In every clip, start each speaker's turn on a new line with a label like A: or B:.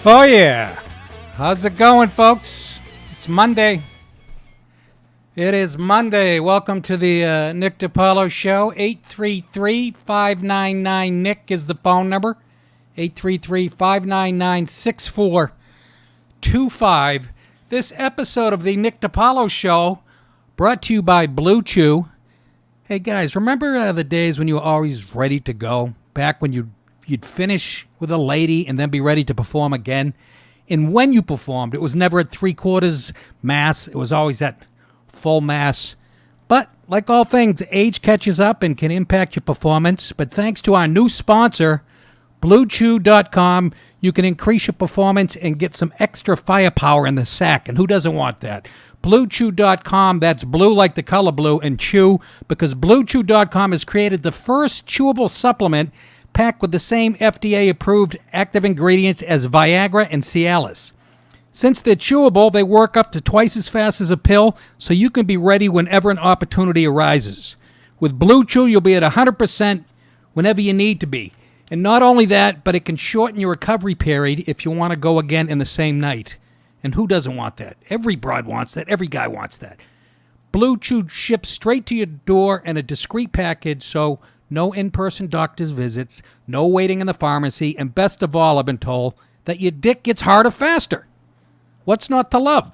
A: Oh, yeah. How's it going, folks? It's Monday. It is Monday. Welcome to the Nick DiPaolo Show. 833-599-NICK is the phone number. 833-599-6425. This episode of the Nick DiPaolo Show brought to you by Blue Chew. Hey, guys, remember the days when you were always ready to go? Back when you'd finish with a lady and then be ready to perform again? And when you performed, it was never at three-quarters mass. It was always at full mass. But like all things, age catches up and can impact your performance. But thanks to our new sponsor, BlueChew.com, you can increase your performance and get some extra firepower in the sack. And who doesn't want that? BlueChew.com, that's blue like the color blue, and chew, because BlueChew.com has created the first chewable supplement packed with the same FDA-approved active ingredients as Viagra and Cialis. Since they're chewable, they work up to twice as fast as a pill, so you can be ready whenever an opportunity arises. With Blue Chew, you'll be at 100% whenever you need to be. And not only that, but it can shorten your recovery period if you want to go again in the same night. And who doesn't want that? Every broad wants that. Every guy wants that. Blue Chew ships straight to your door in a discreet package, so no in-person doctor's visits, no waiting in the pharmacy, and best of all, I've been told, that your dick gets harder faster. What's not to love?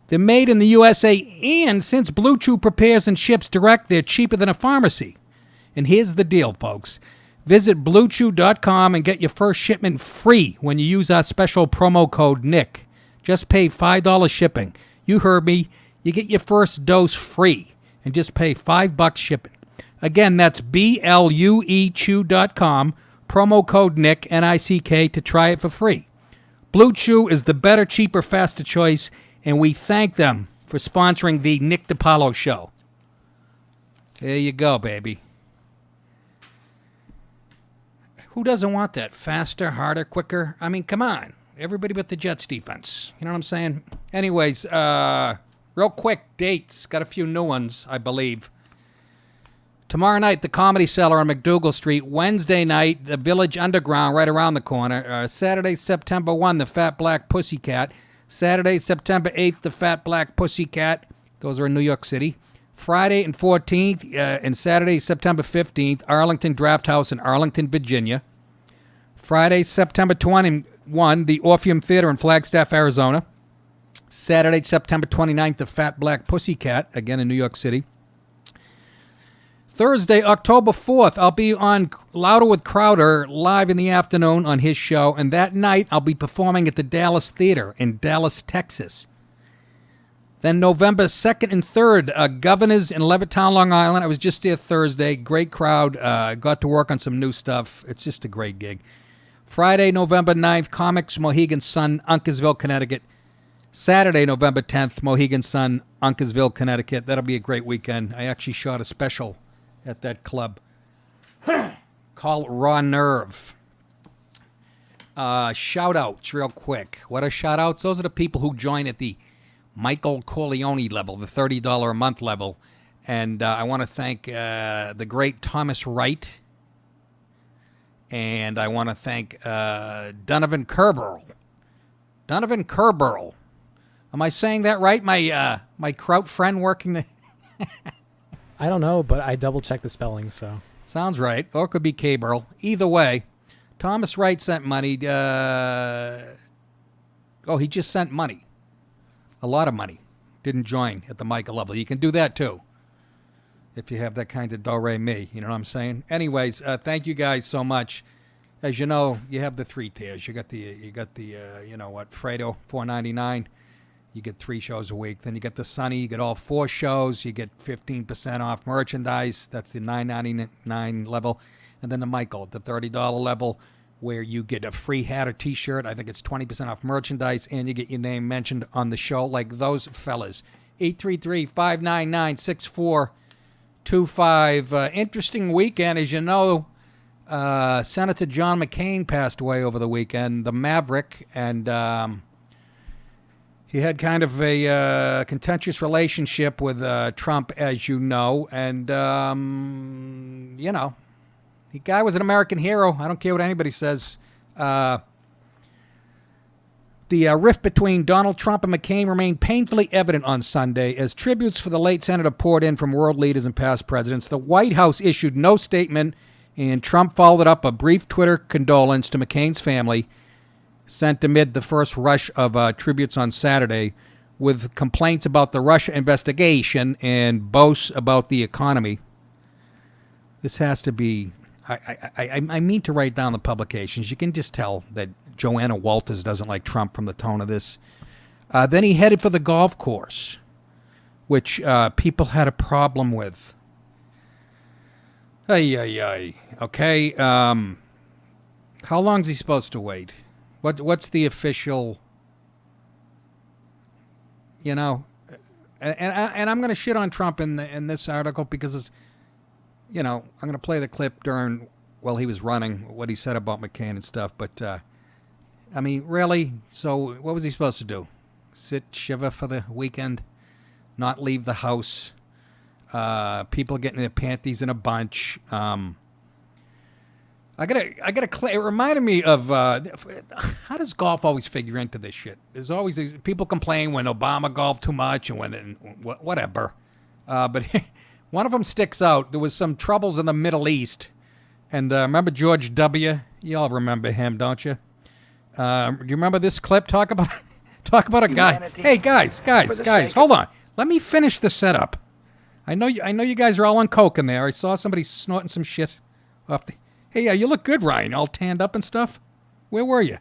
A: They're made in the USA, and since Blue Chew prepares and ships direct, they're cheaper than a pharmacy. And here's the deal, folks. Visit BlueChew.com and get your first shipment free when you use our special promo code NICK. Just pay $5 shipping. You heard me. You get your first dose free and just pay $5 shipping. Again, that's BlueChew.com, promo code NICK, N-I-C-K, to try it for free. Blue Chew is the better, cheaper, faster choice, and we thank them for sponsoring the Nick DiPaolo Show. There you go, baby. Who doesn't want that? Faster, harder, quicker? I mean, come on. Everybody but the Jets defense. You know what I'm saying? Anyways, real quick, dates. Got a few new ones, I believe. Tomorrow night, the Comedy Cellar on McDougal Street. Wednesday night, the Village Underground right around the corner. Saturday, September 1, the Fat Black Pussycat. Saturday, September 8th, the Fat Black Pussycat. Those are in New York City. Friday and 14th, and Saturday, September 15th, Arlington Draft House in Arlington, Virginia. Friday, September 21, the Orpheum Theater in Flagstaff, Arizona. Saturday, September 29th, the Fat Black Pussycat, again in New York City. Thursday, October 4th, I'll be on Louder with Crowder live in the afternoon on his show, and that night I'll be performing at the Dallas Theater in Dallas, Texas. Then November 2nd and 3rd, Governors in Levittown, Long Island. I was just there Thursday. Great crowd. Got to work on some new stuff. It's just a great gig. Friday, November 9th, Comics, Mohegan Sun, Uncasville, Connecticut. Saturday, November 10th, Mohegan Sun, Uncasville, Connecticut. That'll be a great weekend. I actually shot a special at that club called Raw Nerve. Shout-outs real quick. What are shout-outs? Those are the people who join at the Michael Corleone level, the $30 a month level. And I want to thank the great Thomas Wright. And I want to thank Donovan Kerberl. Donovan Kerberl. Am I saying that right? My Kraut friend working the...
B: I don't know, but I double-checked the spelling, so...
A: Sounds right. Or it could be K-Burl. Either way, Thomas Wright sent money. He just sent money. A lot of money. Didn't join at the Michael level. You can do that, too, if you have that kind of do-re-mi. You know what I'm saying? Anyways, thank you guys so much. As you know, you have the 3 tiers. You got the Fredo, $4.99. You get 3 shows a week. Then you get the Sunny. You get all 4 shows. You get 15% off merchandise. That's the $9.99 level. And then the Michael, the $30 level, where you get a free hat or T-shirt. I think it's 20% off merchandise, and you get your name mentioned on the show, like those fellas. 833-599-6425. Interesting weekend. As you know, Senator John McCain passed away over the weekend, the Maverick, and he had kind of a contentious relationship with Trump, as you know, and, the guy was an American hero. I don't care what anybody says. The rift between Donald Trump and McCain remained painfully evident on Sunday as tributes for the late senator poured in from world leaders and past presidents. The White House issued no statement, and Trump followed up a brief Twitter condolence to McCain's family, sent amid the first rush of tributes on Saturday, with complaints about the Russia investigation and boasts about the economy. This has to be... I mean to write down the publications. You can just tell that Joanna Walters doesn't like Trump from the tone of this. Then he headed for the golf course, which people had a problem with. Okay. How long is he supposed to wait? What's the official... You know, and I'm going to shit on Trump in this article because it's, you know, I'm going to play the clip during while he was running, what he said about McCain and stuff. But, I mean, really? So what was he supposed to do? Sit, shiver for the weekend? Not leave the house? People getting their panties in a bunch? I gotta. It reminded me of how does golf always figure into this shit? There's always people complain when Obama golfed too much and when whatever. But one of them sticks out. There was some troubles in the Middle East, and remember George W. You all remember him, don't you? Do you remember this clip? Talk about a guy. Hey guys, hold on. Let me finish the setup. I know you guys are all on coke in there. I saw somebody snorting some shit off the. Hey, you look good, Ryan. All tanned up and stuff. Where were you?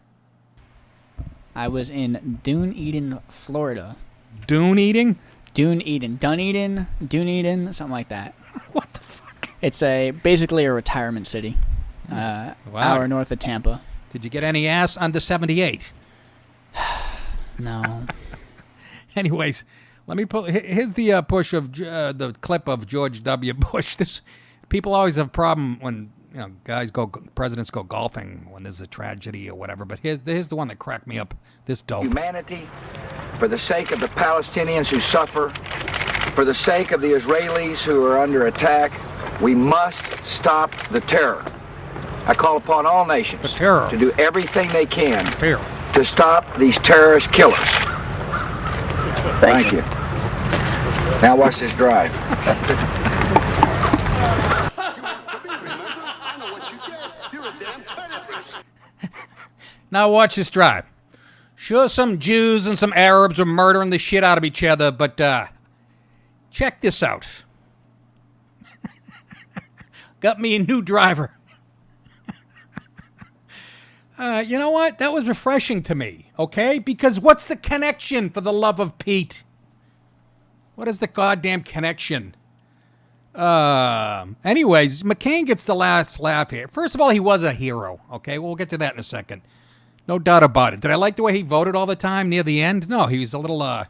C: I was in Dunedin, Florida.
A: Dunedin?
C: Dunedin, something like that.
A: What the fuck?
C: It's basically a retirement city.
A: Wow.
C: Hour north of Tampa.
A: Did you get any ass under 78?
C: No.
A: Anyways, let me pull. Here's the push of the clip of George W. Bush. This people always have a problem when presidents go golfing when there's a tragedy or whatever. But here's the one that cracked me up. This dope.
D: Humanity, for the sake of the Palestinians who suffer, for the sake of the Israelis who are under attack, we must stop the terror. I call upon all nations to do everything they can to stop these terrorist killers. Thank you. Now watch this drive.
A: Now watch this drive. Sure, some Jews and some Arabs were murdering the shit out of each other, but check this out. Got me a new driver. You know what? That was refreshing to me, okay? Because what's the connection, for the love of Pete? What is the goddamn connection? Anyways, McCain gets the last laugh here. First of all, he was a hero, okay? We'll get to that in a second. No doubt about it. Did I like the way he voted all the time near the end? No, he was a little all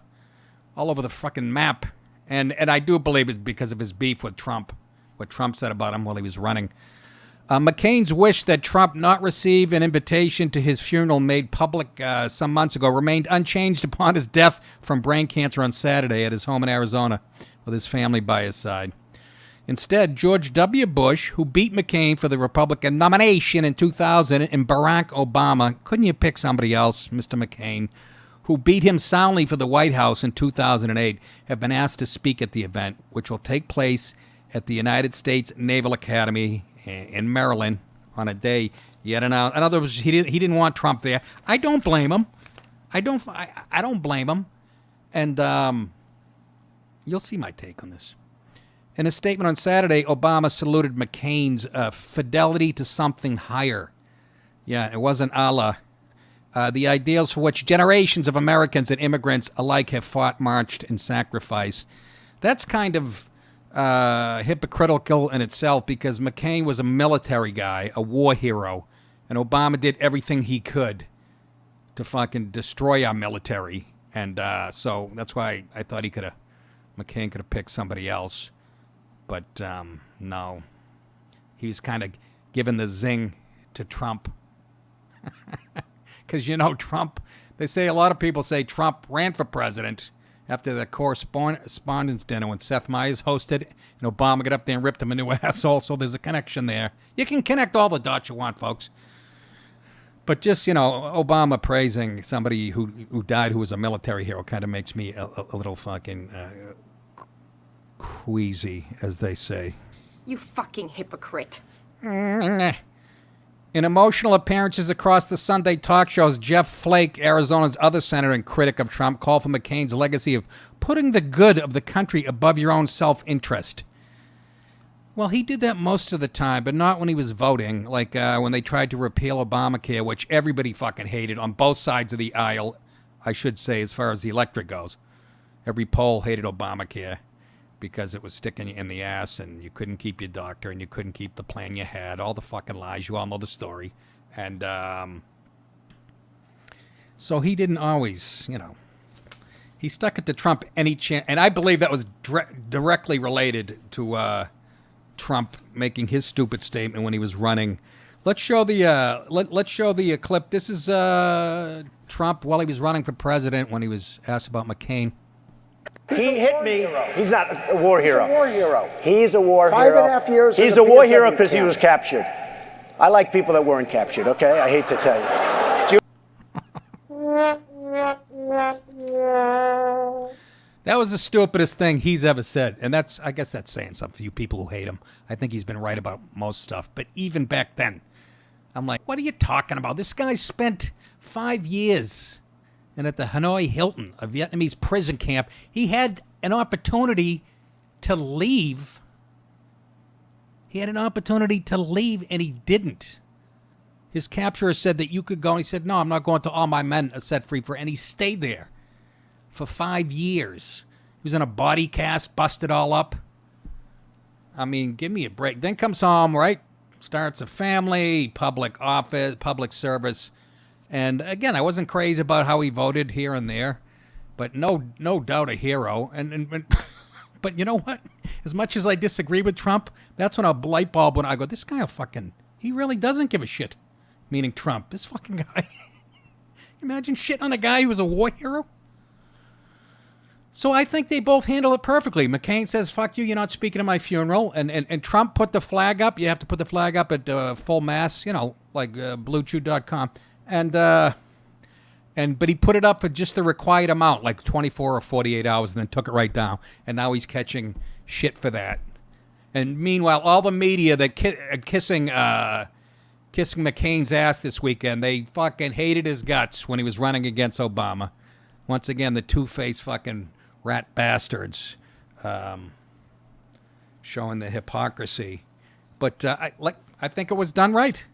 A: over the fucking map. And I do believe it's because of his beef with Trump, what Trump said about him while he was running. McCain's wish that Trump not receive an invitation to his funeral made public some months ago remained unchanged upon his death from brain cancer on Saturday at his home in Arizona with his family by his side. Instead, George W. Bush, who beat McCain for the Republican nomination in 2000, and Barack Obama, couldn't you pick somebody else, Mr. McCain, who beat him soundly for the White House in 2008, have been asked to speak at the event, which will take place at the United States Naval Academy in Maryland on a day yet another. In other words, he didn't want Trump there. I don't blame him. I don't blame him. And you'll see my take on this. In a statement on Saturday, Obama saluted McCain's fidelity to something higher. Yeah, it wasn't Allah. The ideals for which generations of Americans and immigrants alike have fought, marched, and sacrificed. That's kind of hypocritical in itself because McCain was a military guy, a war hero, and Obama did everything he could to fucking destroy our military. And so that's why I thought McCain could have picked somebody else. But no, he was kind of giving the zing to Trump. Because, Trump, a lot of people say Trump ran for president after the correspondence dinner when Seth Meyers hosted, and Obama got up there and ripped him a new asshole, so there's a connection there. You can connect all the dots you want, folks. But just, Obama praising somebody who died who was a military hero kind of makes me a little fucking queasy, as they say.
E: You fucking hypocrite.
A: In emotional appearances across the Sunday talk shows, Jeff Flake, Arizona's other senator and critic of Trump, called for McCain's legacy of putting the good of the country above your own self-interest. Well, he did that most of the time, but not when he was voting, like when they tried to repeal Obamacare, which everybody fucking hated on both sides of the aisle, I should say, as far as the electorate goes. Every poll hated Obamacare because it was sticking you in the ass and you couldn't keep your doctor and you couldn't keep the plan you had, all the fucking lies. You all know the story. And so he didn't always, he stuck it to Trump any chance. And I believe that was directly related to Trump making his stupid statement when he was running. Let's show the let's show the clip. This is Trump while he was running for president when he was asked about McCain.
F: He hit me. He's not a war hero.
G: He's a war hero.
F: He's a war hero.
G: 5.5 years.
F: He's a war hero because he was captured. I like people that weren't captured, okay? I hate to tell you.
A: That was the stupidest thing he's ever said. And I guess that's saying something for you people who hate him. I think he's been right about most stuff. But even back then, I'm like, what are you talking about? This guy spent 5 years and at the Hanoi Hilton, a Vietnamese prison camp. He had an opportunity to leave. He had an opportunity to leave, and he didn't. His capturer said that you could go, and he said, no, I'm not going till all my men are set free and he stayed there for 5 years. He was in a body cast, busted all up. I mean, give me a break. Then comes home, right? Starts a family, public office, public service. And again, I wasn't crazy about how he voted here and there, but no doubt a hero. And but you know what? As much as I disagree with Trump, that's when a light bulb went. I go, this guy he really doesn't give a shit. Meaning Trump, this fucking guy. Imagine shitting on a guy who was a war hero. So I think they both handle it perfectly. McCain says, fuck you, you're not speaking at my funeral. And Trump put the flag up. You have to put the flag up at full mass, like bluechew.com. But he put it up for just the required amount, like 24 or 48 hours, and then took it right down. And now he's catching shit for that. And meanwhile, all the media that kissing McCain's ass this weekend, they fucking hated his guts when he was running against Obama. Once again, the two-faced fucking rat bastards showing the hypocrisy. But I think it was done right.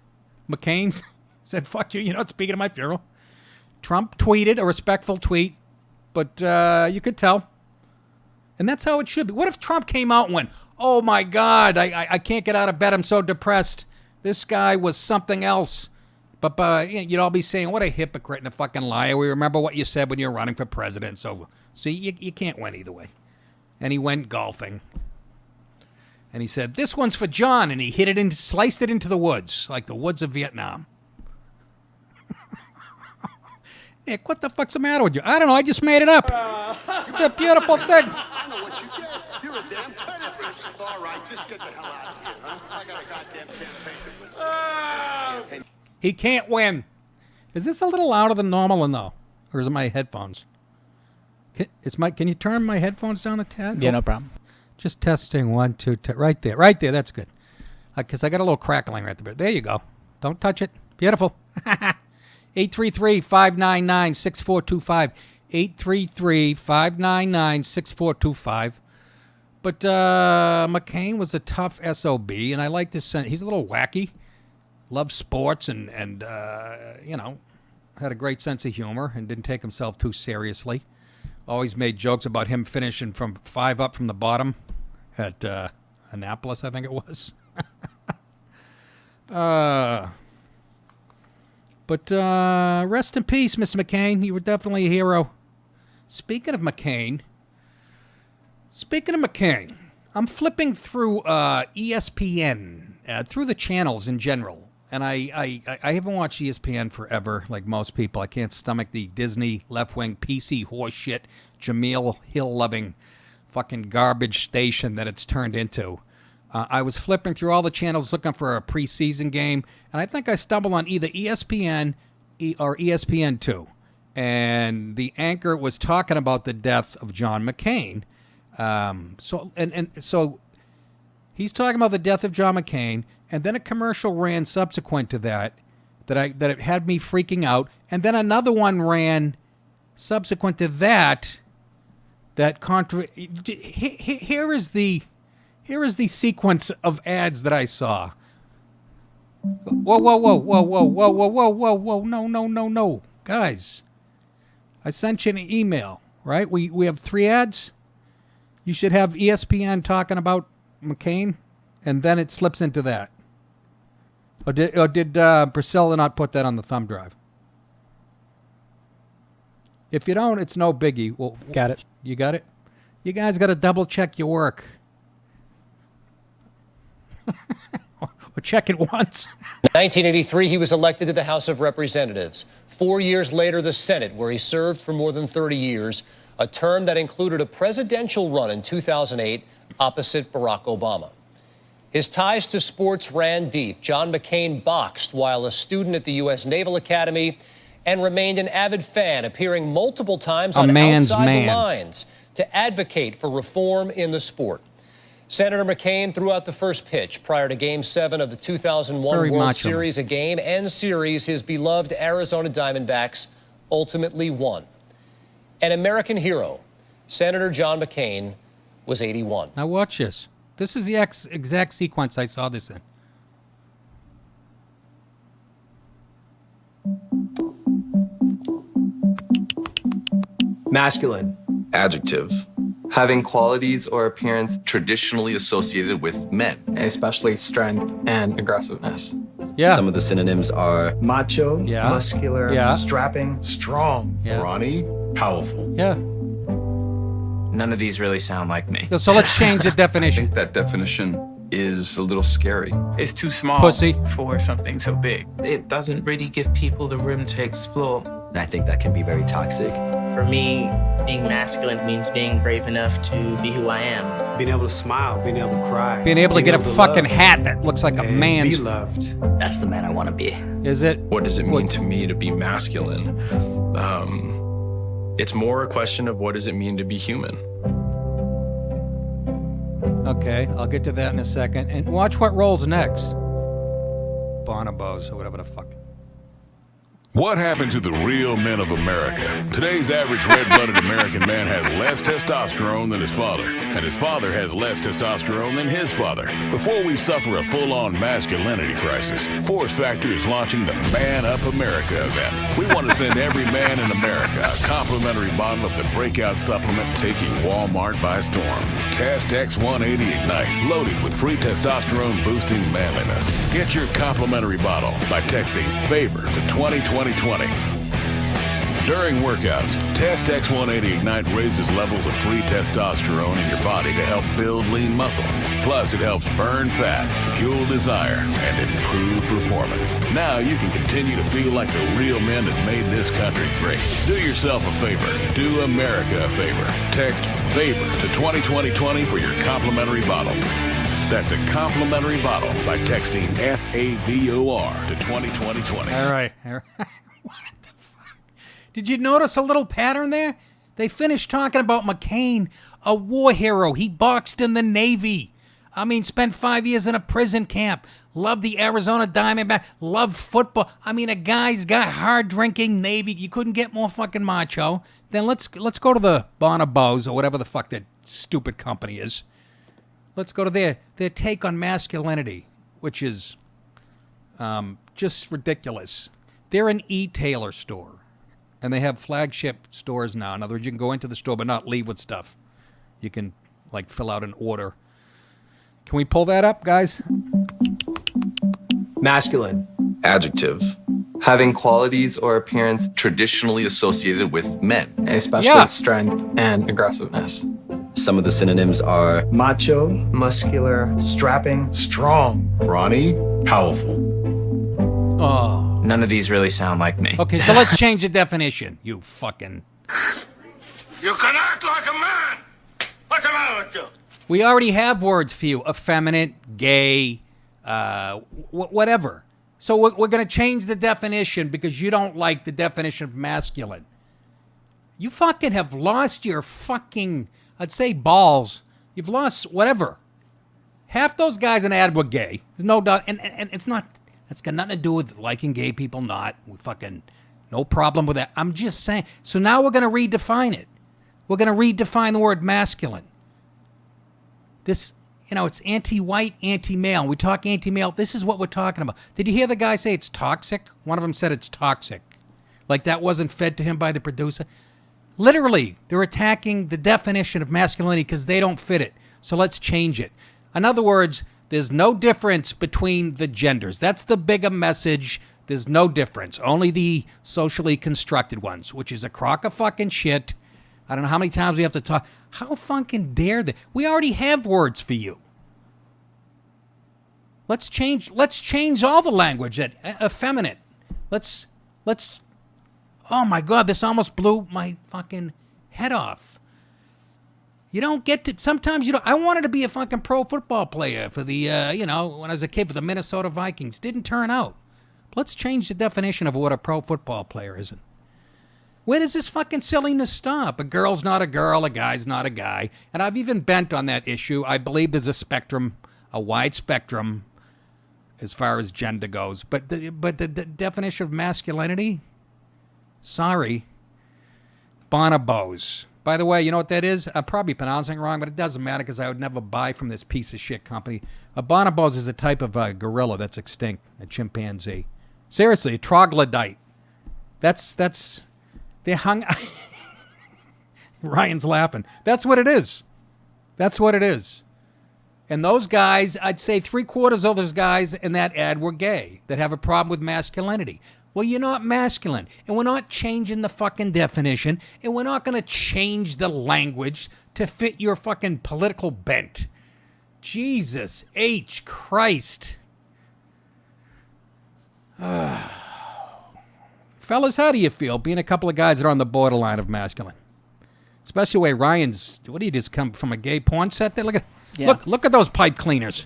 A: McCain said, fuck you, you're not speaking at my funeral. Trump tweeted a respectful tweet, but you could tell. And that's how it should be. What if Trump came out and went, oh my God, I can't get out of bed, I'm so depressed. This guy was something else. But you'd all be saying, what a hypocrite and a fucking liar. We remember what you said when you were running for president. So you can't win either way. And he went golfing. And he said, this one's for John. And he sliced it into the woods, like the woods of Vietnam. Nick, what the fuck's the matter with you? I don't know. I just made it up. It's a beautiful thing.
H: I know what you get. You're a damn terrorist. All right, just get the hell out of here, huh? I got a goddamn campaign.
A: He can't win. Is this a little louder than normal or no? Or is it my headphones? Can you turn my headphones down a tad?
C: Yeah, no problem.
A: Just testing 1, 2, right there. Right there, that's good. Because I got a little crackling right there. There you go. Don't touch it. Beautiful. 833-599-6425. 833-599-6425. But McCain was a tough SOB, and I like this. He's a little wacky. Loved sports and had a great sense of humor and didn't take himself too seriously. Always made jokes about him finishing from 5 up from the bottom at Annapolis, I think it was. But rest in peace, Mr. McCain. You were definitely a hero. Speaking of McCain, I'm flipping through ESPN, through the channels in general. And I haven't watched ESPN forever, like most people. I can't stomach the Disney left-wing PC horseshit, Jameel Hill-loving fucking garbage station that it's turned into. I was flipping through all the channels looking for a preseason game, and I think I stumbled on either ESPN or ESPN2. And the anchor was talking about the death of John McCain. So he's talking about the death of John McCain, and then a commercial ran subsequent to that it had me freaking out, and then another one ran subsequent to that. Here is the sequence of ads that I saw. Whoa, no, guys. I sent you an email, right? We have 3 ads. You should have ESPN talking about McCain, and then it slips into that. Or did Priscilla not put that on the thumb drive? If you don't, it's no biggie. Well,
B: Got it.
A: You got it? You guys got to double check your work. Or check it once.
G: 1983, he was elected to the House of Representatives. 4 years later, the Senate, where he served for more than 30 years, a term that included a presidential run in 2008 opposite Barack Obama. His ties to sports ran deep. John McCain boxed while a student at the U.S. Naval Academy and remained an avid fan, appearing multiple times on Outside the Lines to advocate for reform in the sport. Senator McCain threw out the first pitch prior to Game 7 of the 2001 World Series, a game and series his beloved Arizona Diamondbacks ultimately won. An American hero, Senator John McCain, was 81.
A: Now watch this. This is the exact sequence I saw this in.
I: Masculine.
J: Adjective. Having qualities or appearance traditionally associated with men.
I: Especially strength and aggressiveness.
A: Yeah.
J: Some of the synonyms are
K: macho,
A: Yeah.
K: muscular,
A: Yeah.
K: strapping, strong,
A: Yeah.
K: brawny, powerful.
A: Yeah.
I: None of these really sound like me.
A: So let's change the definition.
J: that definition is a little scary.
I: It's too small
A: Pussy.
I: for something so big. It doesn't really give people the room to explore.
J: And I think that can be very toxic.
L: For me, being masculine means being brave enough to be who I am.
K: Being able to smile, being able to cry.
A: Being able to get a fucking hat that looks like a man's.
K: Be loved.
L: That's the man I want to be.
A: Is it?
M: What does it mean to me to be masculine? It's more a question of what does it mean to be human?
A: Okay, I'll get to that in a second. And watch what rolls next. Bonobos or whatever the fuck.
N: What happened to the real men of America? Today's average red-blooded American man has less testosterone than his father, and his father has less testosterone than his father. Before we suffer a full-on masculinity crisis, Force Factor is launching the Man Up America event. We want to send every man in America a complimentary bottle of the breakout supplement taking Walmart by storm. Test X180 Ignite, loaded with free testosterone-boosting manliness. Get your complimentary bottle by texting FAVOR to 2020. During workouts, Test X180 Ignite raises levels of free testosterone in your body to help build lean muscle. Plus, it helps burn fat, fuel desire, and improve performance. Now you can continue to feel like the real men that made this country great. Do yourself a favor. Do America a favor. Text FAVOR to 2020 for your complimentary bottle. That's a complimentary bottle by texting FAVOR to 2020.
A: All right. What the fuck? Did you notice a little pattern there? They finished talking about McCain, a war hero. He boxed in the Navy. I mean, spent 5 years in a prison camp. Loved the Arizona Diamondback. Loved football. I mean, a guy's got hard-drinking Navy. You couldn't get more fucking macho. Then let's go to the Bonobos or whatever the fuck that stupid company is. Let's go to their take on masculinity, which is just ridiculous. They're an e-tailer store, and they have flagship stores now. In other words, you can go into the store but not leave with stuff. You can, like, fill out an order. Can we pull that up, guys?
I: Masculine.
J: Adjective. Having qualities or appearance traditionally associated with men.
I: Especially strength and aggressiveness.
J: Some of the synonyms are
K: Macho, muscular, strapping, strong, brawny, powerful.
A: Oh.
I: None of these really sound like me.
A: Okay, so let's change the definition, you fucking...
H: You can act like a man. What's the matter with you?
A: We already have words for you. Effeminate, gay, whatever. So we're going to change the definition because you don't like the definition of masculine. You fucking have lost your fucking, I'd say balls. You've lost whatever. Half those guys in ad were gay. There's no doubt. And it's not, that's got nothing to do with liking gay people, not. We fucking, no problem with that. I'm just saying. So now we're going to redefine it. We're going to redefine the word masculine. This, it's anti-white, anti-male. We talk anti-male. This is what we're talking about. Did you hear the guy say it's toxic? One of them said it's toxic. Like that wasn't fed to him by the producer. Literally, they're attacking the definition of masculinity because they don't fit it. So let's change it. In other words, there's no difference between the genders. That's the bigger message. There's no difference. Only the socially constructed ones, which is a crock of fucking shit. I don't know how many times we have to talk. How fucking dare they? We already have words for you. Let's change all the language. Effeminate. Let's. Oh my God, this almost blew my fucking head off. You don't get to, sometimes you don't. I wanted to be a fucking pro football player for the, when I was a kid for the Minnesota Vikings. Didn't turn out. Let's change the definition of what a pro football player is. Where does this fucking silliness stop? A girl's not a girl, a guy's not a guy. And I've even bent on that issue. I believe there's a spectrum, a wide spectrum, as far as gender goes. But the definition of masculinity? Sorry. Bonobos. By the way, you know what that is? I'm probably pronouncing it wrong, but it doesn't matter because I would never buy from this piece of shit company. A bonobos is a type of gorilla that's extinct, a chimpanzee. Seriously, a troglodyte. That's... They hung... Ryan's laughing. That's what it is. That's what it is. And those guys, I'd say 3/4 of those guys in that ad were gay that have a problem with masculinity. Well, you're not masculine, and we're not changing the fucking definition, and we're not going to change the language to fit your fucking political bent. Jesus H. Christ. Fellas, how do you feel being a couple of guys that are on the borderline of masculine? Especially the way Ryan's, what do you just come from a gay porn set there? Look at those pipe cleaners.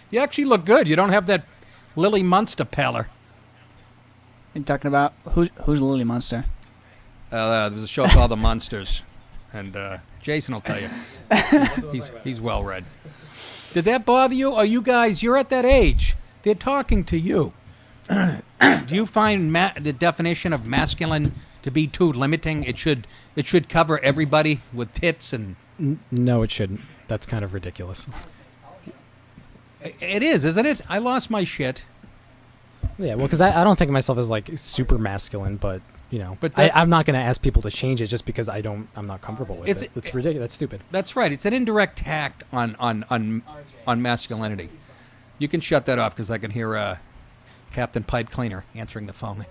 A: You actually look good. You don't have that Lily Munster pallor.
C: You're talking about who's Lily Munster?
A: There's a show called The Munsters, and Jason will tell you. He's well read. Did that bother you? Or you guys, you're at that age. They're talking to you. Do you find the definition of masculine to be too limiting? It should cover everybody with tits and...
B: No, it shouldn't. That's kind of ridiculous.
A: It is, isn't it? I lost my shit.
B: Yeah, well, because I don't think of myself as like super masculine, but I'm not going to ask people to change it just because I'm not comfortable with it. It's ridiculous. That's stupid.
A: That's right. It's an indirect tact on masculinity. You can shut that off because I can hear Captain Pipe Cleaner answering the phone.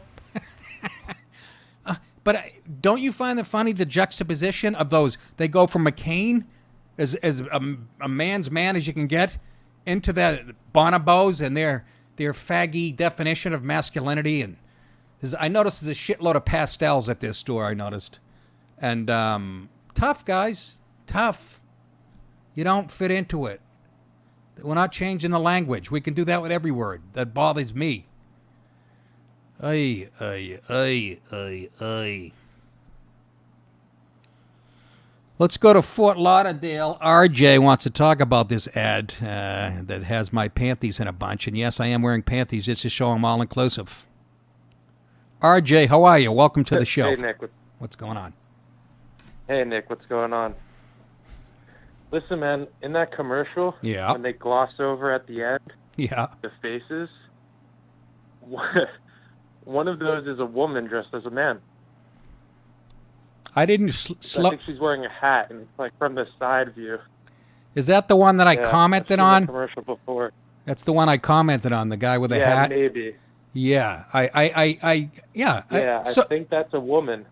A: But don't you find it funny, the juxtaposition of those? They go from McCain as a man's man as you can get into that bonobos and their faggy definition of masculinity. And I noticed there's a shitload of pastels at this store, I noticed. And tough, guys. Tough. You don't fit into it. We're not changing the language. We can do that with every word. That bothers me. Ay, ay, ay, ay, ay. Let's go to Fort Lauderdale. RJ wants to talk about this ad that has my panties in a bunch. And yes, I am wearing panties just to show I'm all-inclusive. RJ, how are you? Welcome to the show.
O: Hey, Nick.
A: What's going on?
O: Hey, Nick. What's going on? Listen, man, in that commercial, when they gloss over at the end, the faces, one of those is a woman dressed as a man.
A: I didn't
O: I think she's wearing a hat, and it's like from the side view.
A: Is that the one that I commented on?
O: Commercial before.
A: That's the one I commented on. The guy with the hat.
O: Yeah, maybe.
A: Yeah, I
O: think that's a woman.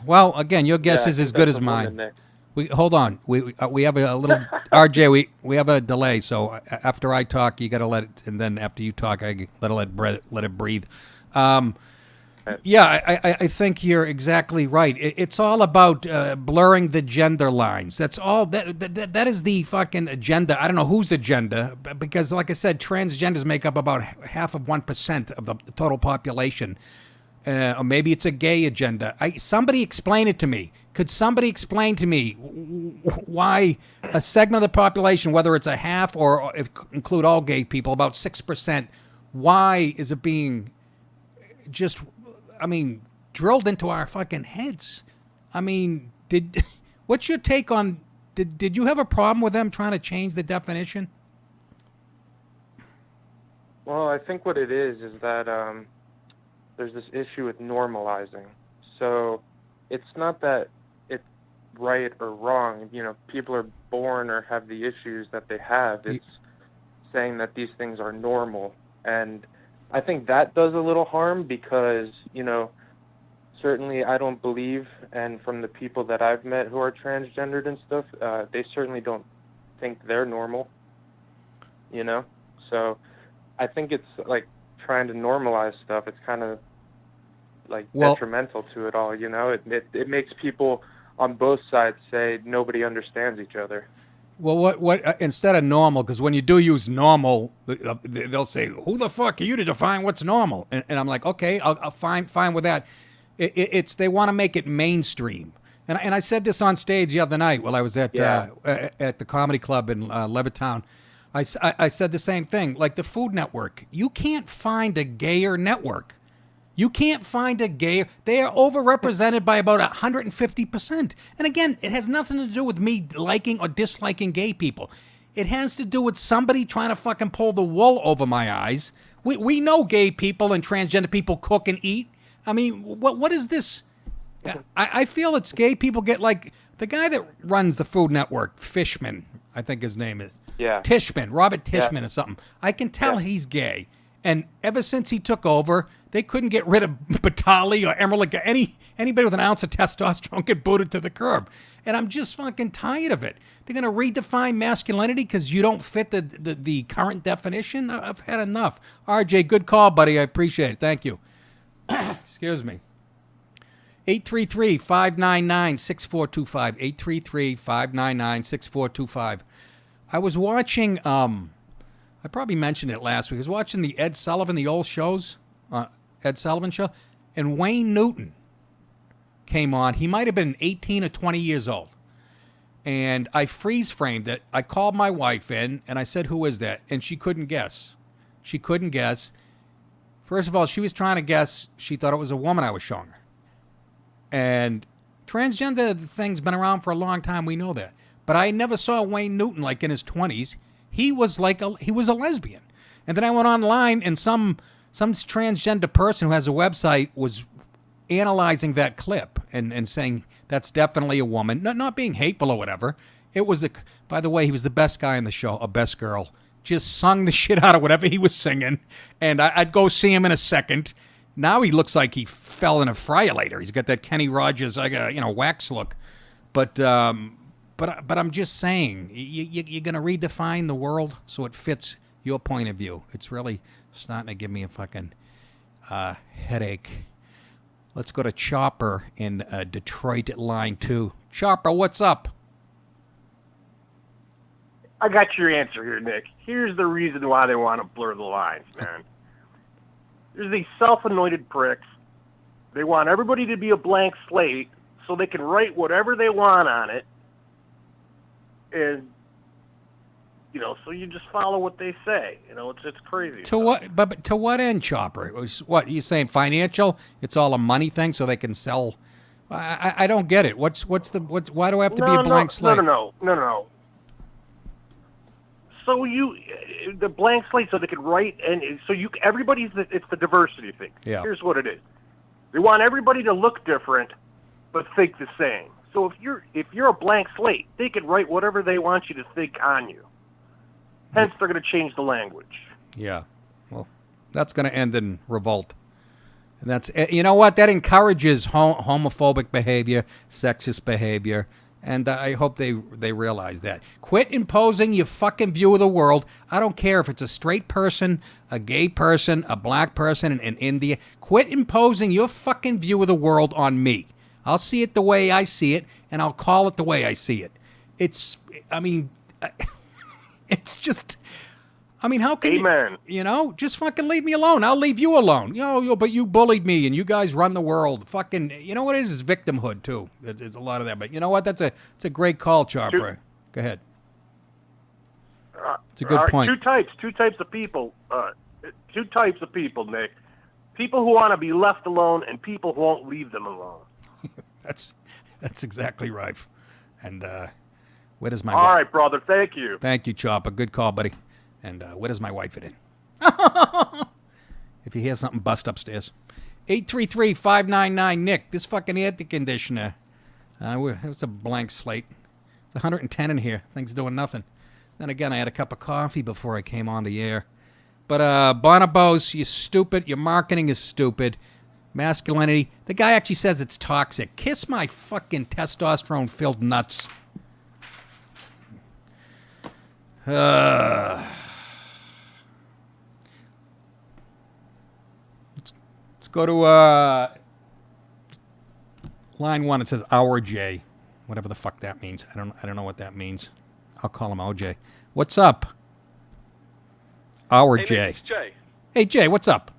A: Well, again, your guess is as good as mine.
O: Nick.
A: Hold on. We have a little RJ. We have a delay. So after I talk, you got to let it, and then after you talk, I let it breathe. Yeah, I think you're exactly right. It's all about blurring the gender lines. That's all. That is the fucking agenda. I don't know whose agenda, because, like I said, transgenders make up about half of 1% of the total population. Or maybe it's a gay agenda. Somebody explain it to me. Could somebody explain to me why a segment of the population, whether it's a half or include all gay people, about 6%, why is it being just, drilled into our fucking heads? What's your take on, did you have a problem with them trying to change the definition?
O: Well, I think what it is that there's this issue with normalizing. So it's not that it's right or wrong. People are born or have the issues that they have. It's saying that these things are normal. And I think that does a little harm because, certainly I don't believe, and from the people that I've met who are transgendered and stuff, they certainly don't think they're normal, So I think it's like trying to normalize stuff. It's kind of like detrimental to it all, It makes people on both sides say nobody understands each other.
A: Well, what instead of normal, because when you do use normal, they'll say, "Who the fuck are you to define what's normal?" And I'm like, okay, I'll fine with that. It's they want to make it mainstream, and I said this on stage the other night while I was at the comedy club in Levittown. I said the same thing. Like the Food Network, you can't find a gayer network. You can't find a gay. They are overrepresented by about 150%. And again, it has nothing to do with me liking or disliking gay people. It has to do with somebody trying to fucking pull the wool over my eyes. We know gay people and transgender people cook and eat. What is this? I feel it's gay people get like the guy that runs the Food Network, Fishman, I think his name is.
O: Yeah.
A: Tishman, Robert Tishman or something. I can tell he's gay. And ever since he took over, they couldn't get rid of Batali or Emerald. Anybody with an ounce of testosterone get booted to the curb. And I'm just fucking tired of it. They're going to redefine masculinity because you don't fit the current definition? I've had enough. RJ, good call, buddy. I appreciate it. Thank you. Excuse me. 833-599-6425. 833-599-6425. I was watching... I probably mentioned it last week. I was watching the Ed Sullivan, the old shows, Ed Sullivan show, and Wayne Newton came on. He might have been 18 or 20 years old. And I freeze-framed it. I called my wife in, and I said, "Who is that?" And she couldn't guess. She couldn't guess. First of all, she was trying to guess. She thought it was a woman I was showing her. And transgender thing's been around for a long time. We know that. But I never saw Wayne Newton like in his 20s. He was he was a lesbian. And then I went online and some transgender person who has a website was analyzing that clip and saying that's definitely a woman. Not being hateful or whatever. It was by the way, he was the best guy in the show, a best girl. Just sung the shit out of whatever he was singing. And I'd go see him in a second. Now he looks like he fell in a fryer later. He's got that Kenny Rogers, wax look. But I'm just saying, you're going to redefine the world so it fits your point of view. It's really starting to give me a fucking headache. Let's go to Chopper in Detroit at line 2. Chopper, what's up?
P: I got your answer here, Nick. Here's the reason why they want to blur the lines, man. There's these self-anointed pricks. They want everybody to be a blank slate so they can write whatever they want on it. And, so you just follow what they say. It's crazy.
A: To what? But to what end, Chopper? What you saying? Financial? It's all a money thing, so they can sell. I don't get it. Why do I have to be a blank slate?
P: No. So the blank slate, so they can write, and so it's the diversity thing.
A: Yeah.
P: Here's what it is. They want everybody to look different, but think the same. So if you're a blank slate, they can write whatever they want you to think on you. Hence, they're going to change the language.
A: Yeah. Well, that's going to end in revolt. And that's, you know what? That encourages homophobic behavior, sexist behavior. And I hope they realize that. Quit imposing your fucking view of the world. I don't care if it's a straight person, a gay person, a black person in India. Quit imposing your fucking view of the world on me. I'll see it the way I see it, and I'll call it the way I see it. It's just... I mean, how can
P: Amen.
A: Just fucking leave me alone. I'll leave you alone. But you bullied me, and you guys run the world. Fucking, you know what it is? It's victimhood, too. It's a lot of that. But you know what? It's a great call, Chopper. Go ahead. It's a good point.
P: Two types of people. Two types of people, Nick. People who want to be left alone and people who won't leave them alone.
A: That's exactly right. And where does my
P: All right, brother. Thank you.
A: Thank you, Chopper. Good call, buddy. And where does my wife fit in? If you hear something, bust upstairs. 833-599-NICK. This fucking air conditioner. It's a blank slate. It's 110 in here. Thing's doing nothing. Then again, I had a cup of coffee before I came on the air. But Bonobos, you're stupid. Your marketing is stupid. Masculinity. The guy actually says it's toxic. Kiss my fucking testosterone-filled nuts. Go to line 1. It says Our J, whatever the fuck that means. I don't know what that means. I'll call him OJ. What's up? Our J.
Q: Nick, it's Jay.
A: Hey Jay, what's up?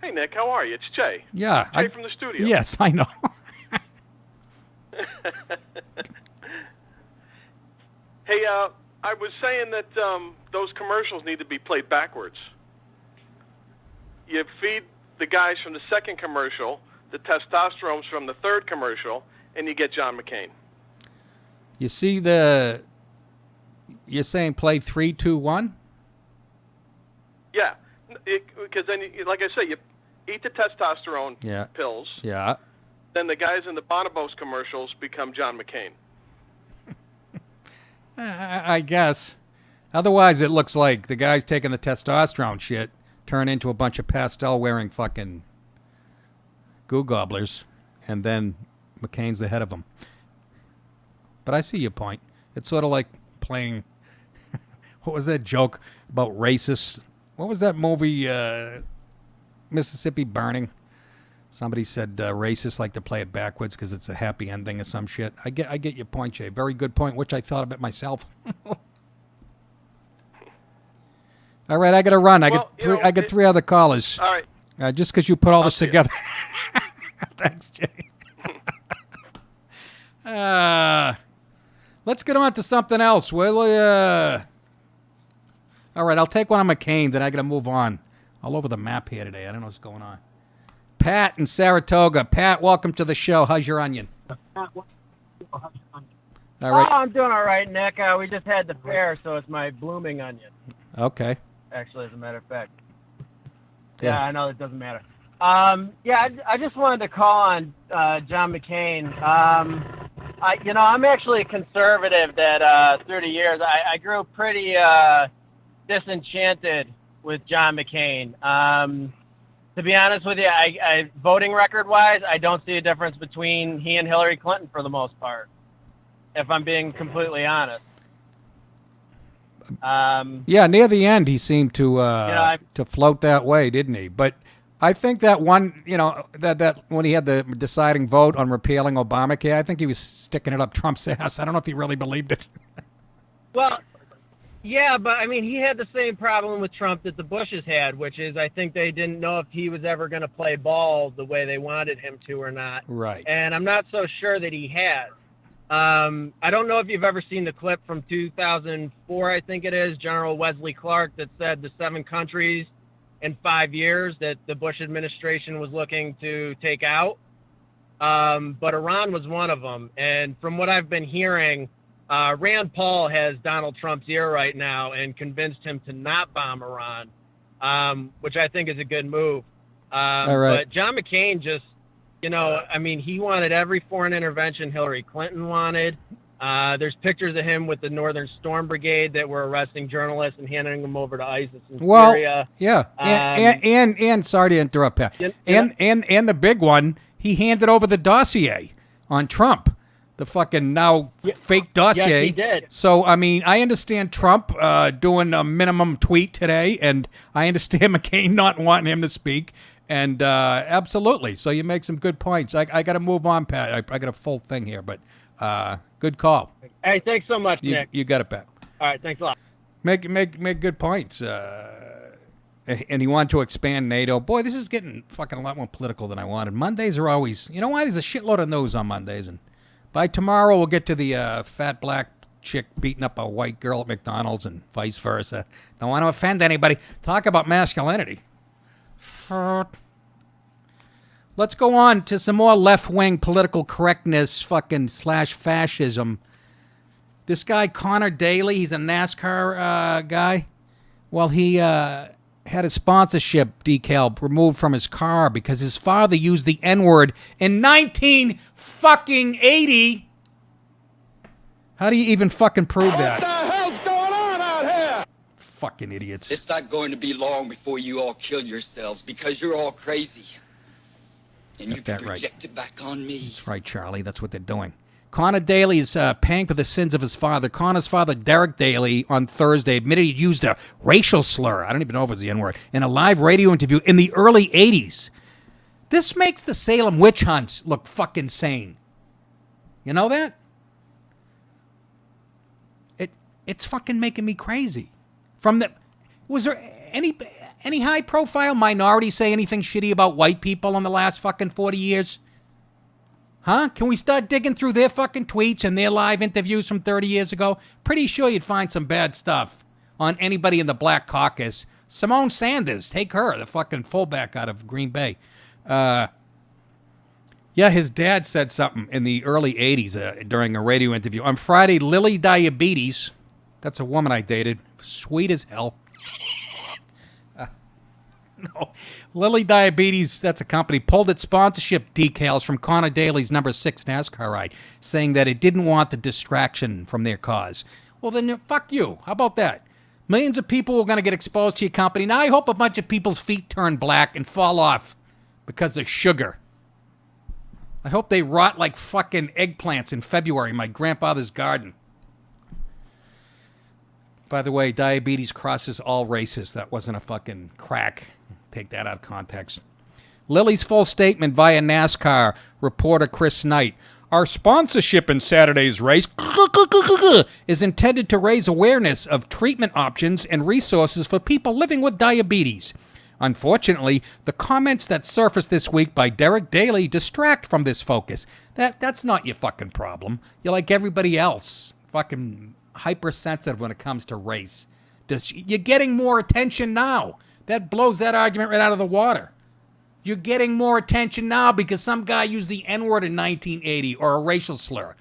Q: Hey Nick, how are you? It's Jay.
A: Yeah,
Q: Jay from the studio.
A: Yes, I know.
Q: Hey, I was saying that those commercials need to be played backwards. You feed the guys from the second commercial the testosterone's from the third commercial, and you get John McCain.
A: You see you're saying play 3, 2, 1?
Q: Yeah, because then, like I say, you eat the testosterone pills.
A: Yeah.
Q: Then the guys in the Bonobos commercials become John McCain.
A: I guess. Otherwise, it looks like the guys taking the testosterone shit turn into a bunch of pastel-wearing fucking goo gobblers, and then McCain's the head of them. But I see your point. It's sort of like playing... what was that joke about racists? What was that movie, Mississippi Burning? Somebody said racists like to play it backwards because it's a happy ending or some shit. I get your point, Jay. Very good point, which I thought of it myself. All right, I got to run. I got 3 other callers.
Q: All right.
A: Just because you put all this together. Thanks, Jay. Let's get on to something else. All right, I'll take one on McCain, then I got to move on. All over the map here today. I don't know what's going on. Pat in Saratoga. Pat, welcome to the show. How's your onion?
R: All
A: right.
R: Oh, I'm doing all right, Nick. We just had the fair, so it's my blooming onion.
A: Okay.
R: Actually, as a matter of fact.
A: Yeah,
R: I know it doesn't matter. I just wanted to call on John McCain. I'm actually a conservative that through the years, I grew pretty disenchanted with John McCain. To be honest with you, I voting record-wise, I don't see a difference between he and Hillary Clinton for the most part, if I'm being completely honest.
A: Near the end, he seemed to float that way, didn't he? But I think that one, that when he had the deciding vote on repealing Obamacare, I think he was sticking it up Trump's ass. I don't know if he really believed it.
R: Well, yeah, but I mean, he had the same problem with Trump that the Bushes had, which is I think they didn't know if he was ever going to play ball the way they wanted him to or not.
A: Right.
R: And I'm not so sure that he has. I don't know if you've ever seen the clip from 2004, I think it is, General Wesley Clark, that said the 7 countries in 5 years that the Bush administration was looking to take out. But Iran was one of them. And from what I've been hearing, Rand Paul has Donald Trump's ear right now and convinced him to not bomb Iran, which I think is a good move.
A: All right.
R: But John McCain just, he wanted every foreign intervention Hillary Clinton wanted. There's pictures of him with the Northern Storm Brigade that were arresting journalists and handing them over to ISIS in Syria.
A: Yeah. And sorry to interrupt, Pat. And the big one, he handed over the dossier on Trump, the fucking now fake dossier.
R: Yes, he did.
A: So, I mean, I understand Trump doing a minimum tweet today, and I understand McCain not wanting him to speak. And absolutely. So you make some good points. I got to move on, Pat. I got a full thing here, but good call.
R: Hey, thanks so much, Nick.
A: You got it, Pat.
R: All right, thanks a lot.
A: Make good points. And he wanted to expand NATO. Boy, this is getting fucking a lot more political than I wanted. Mondays are always, you know why? There's a shitload of news on Mondays. And by tomorrow, we'll get to the fat black chick beating up a white girl at McDonald's and vice versa. Don't want to offend anybody. Talk about masculinity. Let's go on to some more left-wing political correctness fucking / fascism. This guy, Conor Daly, he's a NASCAR guy. Well, he had a sponsorship decal removed from his car because his father used the N-word in 1980. How do you even fucking prove that?
H: What the hell's going on out here?
A: Fucking idiots.
S: It's not going to be long before you all kill yourselves because you're all crazy. And you can project it back on me.
A: That's right, Charlie. That's what they're doing. Conor Daly is paying for the sins of his father. Conor's father, Derek Daly, on Thursday admitted he used a racial slur. I don't even know if it was the N-word. In a live radio interview in the early 80s. This makes the Salem witch hunts look fucking sane. You know that? It's fucking making me crazy. Was there any high-profile minority say anything shitty about white people in the last fucking 40 years? Huh? Can we start digging through their fucking tweets and their live interviews from 30 years ago? Pretty sure you'd find some bad stuff on anybody in the Black Caucus. Simone Sanders, take her, the fucking fullback out of Green Bay. Yeah, his dad said something in the early 80s during a radio interview. On Friday, Lily Diabetes, that's a woman I dated, sweet as hell. No, Lily Diabetes, that's a company, pulled its sponsorship decals from Conor Daly's number 6 NASCAR ride, saying that it didn't want the distraction from their cause. Well, then fuck you. How about that? Millions of people are going to get exposed to your company. Now I hope a bunch of people's feet turn black and fall off because of sugar. I hope they rot like fucking eggplants in February in my grandfather's garden. By the way, diabetes crosses all races. That wasn't a fucking crack. Take that out of context. Lily's full statement via NASCAR reporter Chris Knight. Our sponsorship in Saturday's race is intended to raise awareness of treatment options and resources for people living with diabetes. Unfortunately, the comments that surfaced this week by Derek Daly distract from this focus. That's not your fucking problem. You're like everybody else. Fucking hypersensitive when it comes to race. You're getting more attention now. That blows that argument right out of the water. You're getting more attention now because some guy used the N-word in 1980 or a racial slur.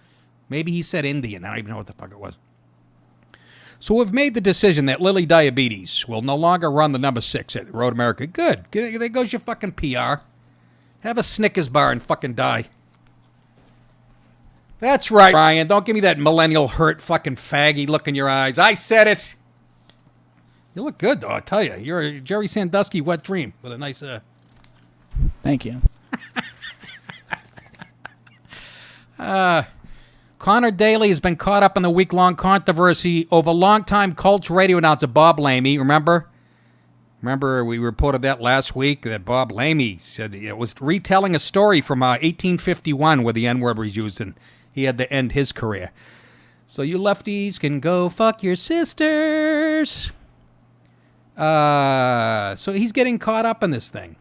A: Maybe he said Indian. I don't even know what the fuck it was. So we've made the decision that Lily Diabetes will no longer run the number 6 at Road America. Good. There goes your fucking PR. Have a Snickers bar and fucking die. That's right, Ryan. Don't give me that millennial hurt fucking faggy look in your eyes. I said it. You look good, though, I tell you. You're a Jerry Sandusky wet dream with a nice...
C: Thank you.
A: Conor Daly has been caught up in the week-long controversy over longtime Colts radio announcer Bob Lamey. Remember we reported that last week, that Bob Lamey said it was retelling a story from 1851 where the N-word was used, and he had to end his career. So you lefties can go fuck your sisters. So he's getting caught up in this thing.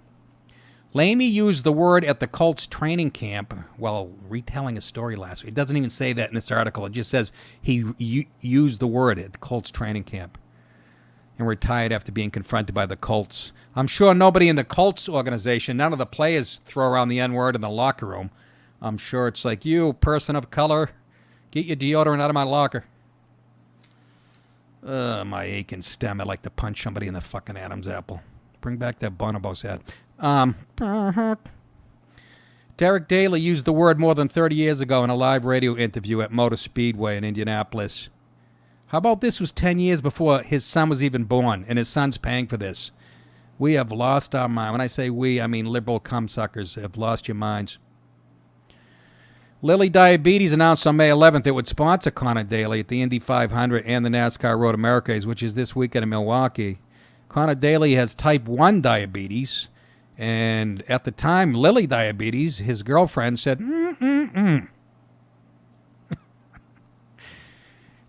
A: Lamey used the word at the Colts training camp while retelling a story last week. It doesn't even say that in this article. It just says he used the word at the Colts training camp and retired after being confronted by the Colts. I'm sure nobody in the Colts organization, none of the players throw around the N-word in the locker room. I'm sure it's like, you, person of color, get your deodorant out of my locker. My aching stem. I'd like to punch somebody in the fucking Adam's apple. Bring back that Bonobos hat. Derek Daly used the word more than 30 years ago in a live radio interview at Motor Speedway in Indianapolis. How about this was 10 years before his son was even born, and his son's paying for this? We have lost our mind. When I say we, I mean liberal cumsuckers have lost your minds. Lilly Diabetes announced on May 11th it would sponsor Conor Daly at the Indy 500 and the NASCAR Road Americas, which is this weekend in Milwaukee. Conor Daly has type 1 diabetes, and at the time, Lilly Diabetes, his girlfriend, said,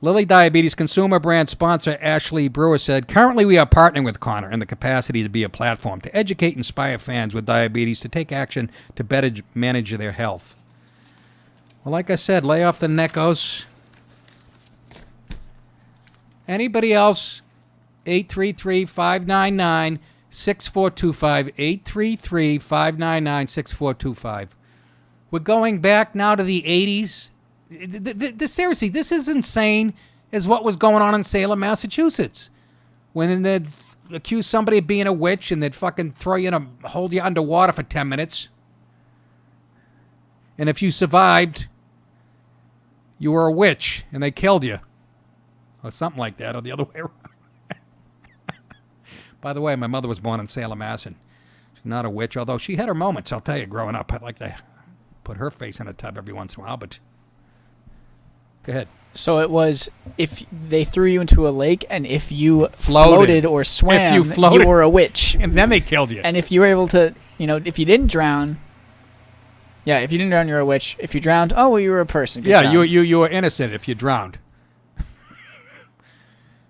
A: Lilly Diabetes consumer brand sponsor Ashley Brewer said, currently we are partnering with Conor in the capacity to be a platform to educate and inspire fans with diabetes to take action to better manage their health. Well, like I said, lay off the neckos. Anybody else? 833-599-6425. 833-599-6425. We're going back now to the 80s. Seriously, this is insane as what was going on in Salem, Massachusetts. When they'd accuse somebody of being a witch and they'd fucking throw you in hold you underwater for 10 minutes. And if you survived, you were a witch and they killed you. Or something like that, or the other way around. By the way, my mother was born in Salem, Mass. And she's not a witch, although she had her moments, I'll tell you, growing up. I'd like to put her face in a tub every once in a while, but go ahead.
C: So it was if they threw you into a lake and if you floated or swam, you were a witch.
A: And then they killed you.
C: And if you were able to, if you didn't drown, if you didn't drown, you're a witch. If you drowned, oh, well, you were a person. Good job.
A: You were innocent if you drowned.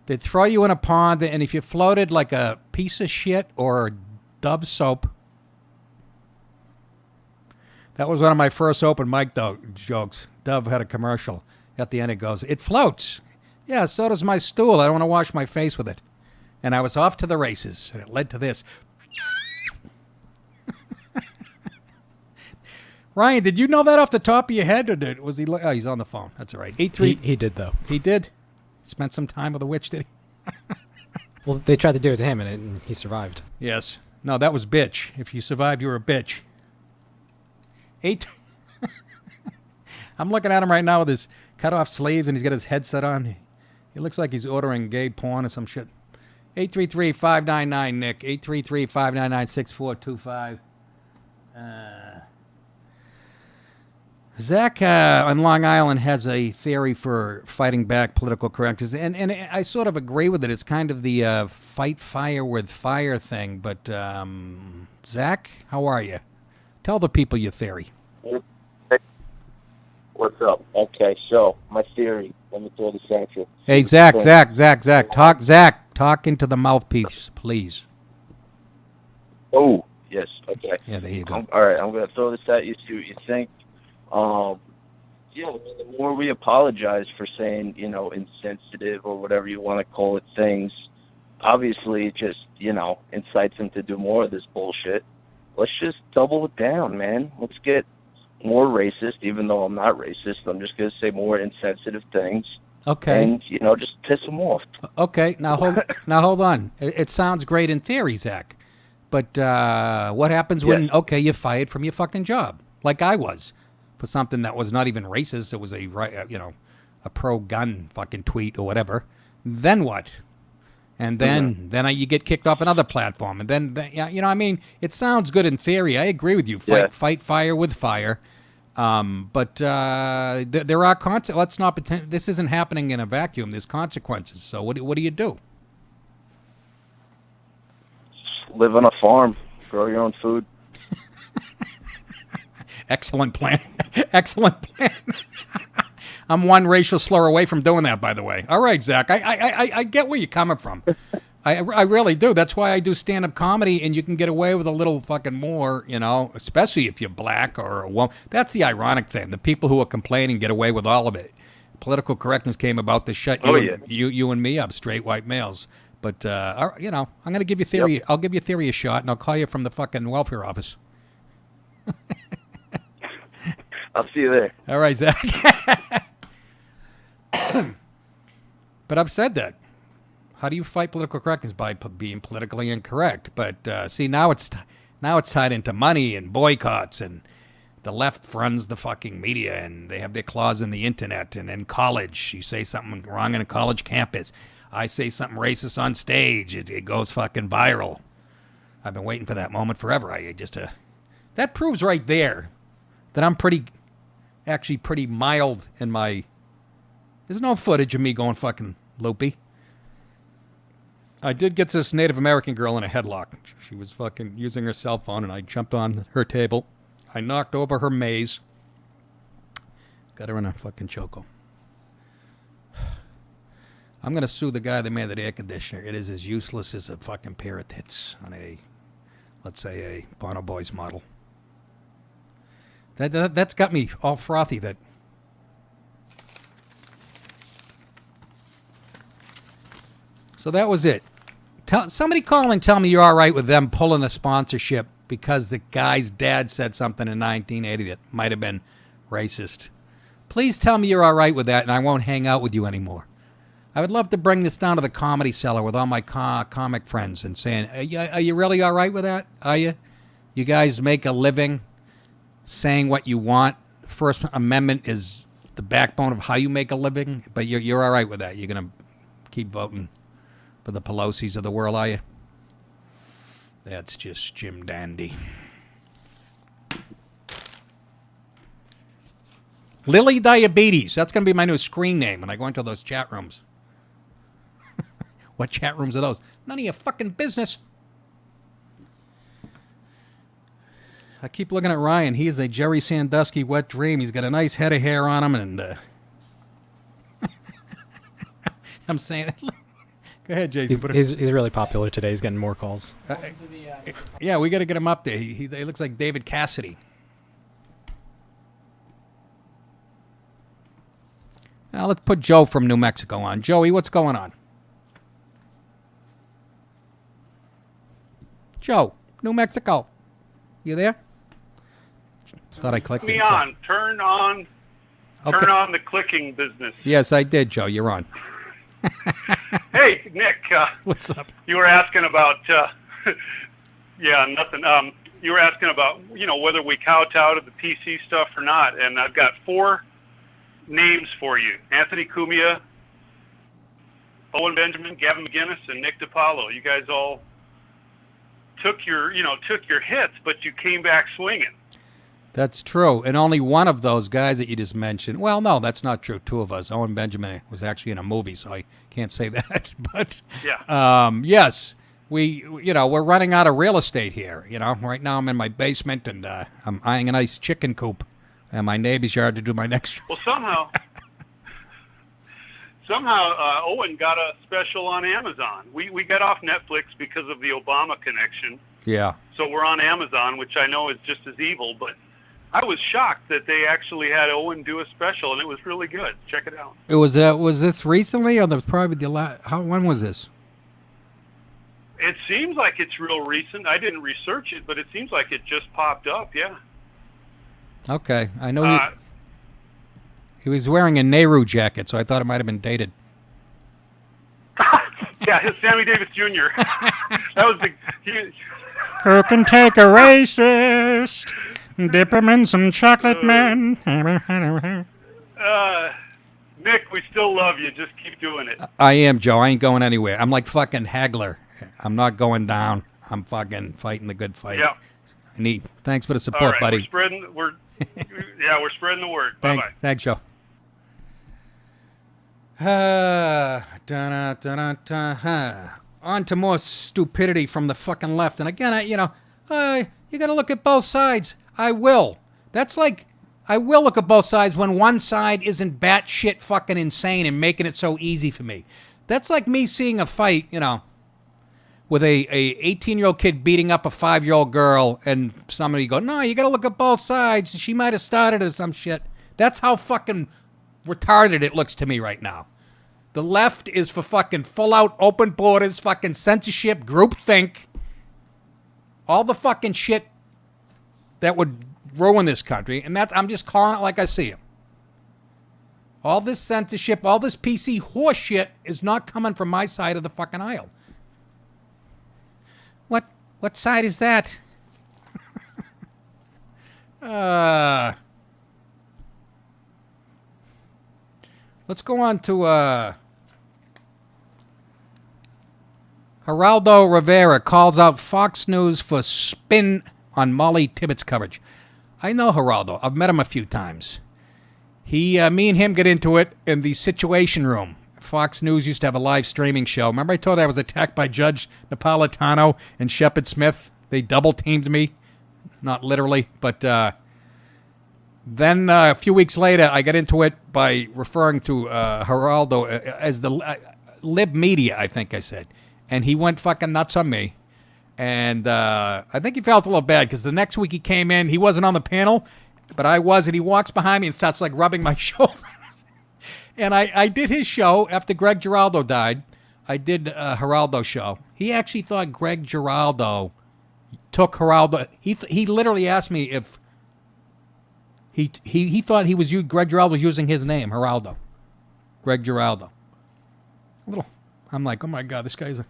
A: They'd throw you in a pond, and if you floated like a piece of shit or Dove soap. That was one of my first open mic jokes. Dove had a commercial. At the end it goes, it floats. Yeah, so does my stool. I don't want to wash my face with it. And I was off to the races, and it led to this. Ryan, did you know that off the top of your head, or was he? Oh, he's on the phone. That's all right. 83.
B: He did though.
A: He did. Spent some time with a witch, did he?
B: Well, they tried to do it to him, and he survived.
A: Yes. No, that was bitch. If you survived, you were a bitch. I'm looking at him right now with his cut-off sleeves, and he's got his headset on. He looks like he's ordering gay porn or some shit. 833-599-NICK. 833-599-6425. Zach on Long Island has a theory for fighting back political correctness, and I sort of agree with it. It's kind of the fight fire with fire thing. But Zach, how are you? Tell the people your theory.
T: What's up? Okay, so my theory. Let me throw this at you.
A: Hey, Zach. Talk into the mouthpiece, please.
T: Oh, yes. Okay.
A: Yeah, there you go.
T: All right, I'm going to throw this at you, see what you think. The more we apologize for saying, insensitive or whatever you want to call it things, obviously it just, incites them to do more of this bullshit. Let's just double it down, man. Let's get more racist, even though I'm not racist. I'm just going to say more insensitive things.
A: Okay.
T: And, just piss them off.
A: Okay. Now hold on. It sounds great in theory, Zach. But what happens when, you're fired from your fucking job, like I was, for something that was not even racist? It was a pro-gun fucking tweet or whatever. Then what? And then you get kicked off another platform. And then it sounds good in theory. I agree with you. Fight fire with fire. But there are consequences. Let's not pretend this isn't happening in a vacuum. There's consequences. So what do you do?
T: Live on a farm. Grow your own food.
A: Excellent plan. Excellent plan. I'm one racial slur away from doing that, by the way. All right, Zach. I get where you're coming from. I really do. That's why I do stand-up comedy, and you can get away with a little fucking more, especially if you're black or a woman. That's the ironic thing. The people who are complaining get away with all of it. Political correctness came about to shut you and me up, straight white males. But, I'm going to give you theory. Yep. I'll give your theory a shot, and I'll call you from the fucking welfare office.
T: I'll see you there.
A: All right, Zach. But I've said that. How do you fight political correctness? By being politically incorrect. But see, now it's tied into money and boycotts, and the left runs the fucking media, and they have their claws in the internet. And in college, you say something wrong on a college campus. I say something racist on stage. It goes fucking viral. I've been waiting for that moment forever. That proves right there that I'm pretty actually pretty mild in my... There's no footage of me going fucking loopy. I did get this Native American girl in a headlock. She was fucking using her cell phone, and I jumped on her table. I knocked over her maze. Got her in a fucking choco. I'm going to sue the guy that made that air conditioner. It is as useless as a fucking pair of tits on a, let's say, a Bonobos model. That's got me all frothy. So that was it. Somebody call and tell me you're all right with them pulling a sponsorship because the guy's dad said something in 1980 that might have been racist. Please tell me you're all right with that, and I won't hang out with you anymore. I would love to bring this down to the Comedy Cellar with all my comic friends and saying, are you really all right with that? Are you? You guys make a living saying what you want. First Amendment is the backbone of how you make a living, but you're all right with that. You're going to keep voting for the Pelosi's of the world, are you? That's just Jim Dandy. Lily Diabetes. That's going to be my new screen name when I go into those chat rooms. What chat rooms are those? None of your fucking business. I keep looking at Ryan. He is a Jerry Sandusky wet dream. He's got a nice head of hair on him, and I'm saying... Go ahead, Jason.
B: He's really popular today. He's getting more calls.
A: Yeah, we got to get him up there. He looks like David Cassidy. Now let's put Joe from New Mexico on. Joey, what's going on? Joe, New Mexico. You there? Thought I clicked
U: me on. Turn on the clicking business.
A: Yes, I did, Joe. You're on.
U: Hey, Nick.
A: What's up?
U: You were asking about, yeah, nothing. You were asking about, whether we kowtow to the PC stuff or not, and I've got 4 names for you: Anthony Cumia, Owen Benjamin, Gavin McGinnis, and Nick DiPaolo. You guys all took your hits, but you came back swinging.
A: That's true. And only one of those guys that you just mentioned. Well, no, that's not true. 2 of us. Owen Benjamin was actually in a movie, so I can't say that. But
U: yeah.
A: Yes, we're running out of real estate here. Right now I'm in my basement and I'm eyeing a nice chicken coop in my neighbor's yard to do my next.
U: Well, somehow Owen got a special on Amazon. We got off Netflix because of the Obama connection.
A: Yeah.
U: So we're on Amazon, which I know is just as evil, but I was shocked that they actually had Owen do a special, and it was really good. Check it out.
A: It was this recently, or probably the last? When was this?
U: It seems like it's real recent. I didn't research it, but it seems like it just popped up. Yeah.
A: Okay, I know he was wearing a Nehru jacket, so I thought it might have been dated.
U: Yeah, it's Sammy Davis Jr. That was the.
A: Who can take a racist? Dip him in some chocolate, man.
U: Nick, we still love you. Just keep doing it.
A: I am, Joe. I ain't going anywhere. I'm like fucking Hagler. I'm not going down. I'm fucking fighting the good fight.
U: Yeah.
A: Neat. Thanks for the support, buddy.
U: We're spreading the word. Bye-bye.
A: Thanks, Joe. On to more stupidity from the fucking left. And again, you got to look at both sides. I will. That's like, I will look at both sides when one side isn't batshit fucking insane and making it so easy for me. That's like me seeing a fight, with a 18-year-old kid beating up a 5-year-old girl and somebody go, no, you got to look at both sides. She might have started or some shit. That's how fucking retarded it looks to me right now. The left is for fucking full-out open borders, fucking censorship, groupthink, all the fucking shit that would ruin this country, and I'm just calling it like I see it. All this censorship, all this PC horse shit is not coming from my side of the fucking aisle. What side is that? Let's go on to Geraldo Rivera calls out Fox News for spin on Molly Tippett's coverage. I know Geraldo. I've met him a few times. Me and him get into it in the Situation Room. Fox News used to have a live streaming show. Remember I told you I was attacked by Judge Napolitano and Shepard Smith? They double-teamed me. Not literally, but then a few weeks later, I got into it by referring to Geraldo as the lib media, I think I said. And he went fucking nuts on me. And I think he felt a little bad because the next week he came in, he wasn't on the panel, but I was, and he walks behind me and starts like rubbing my shoulders. And I did his show after Greg Giraldo died. I did Geraldo's show. He actually thought Greg Giraldo took Geraldo. He literally asked me if he thought Greg Giraldo was using his name, Geraldo. Greg Giraldo. I'm like, oh my God, this guy's a.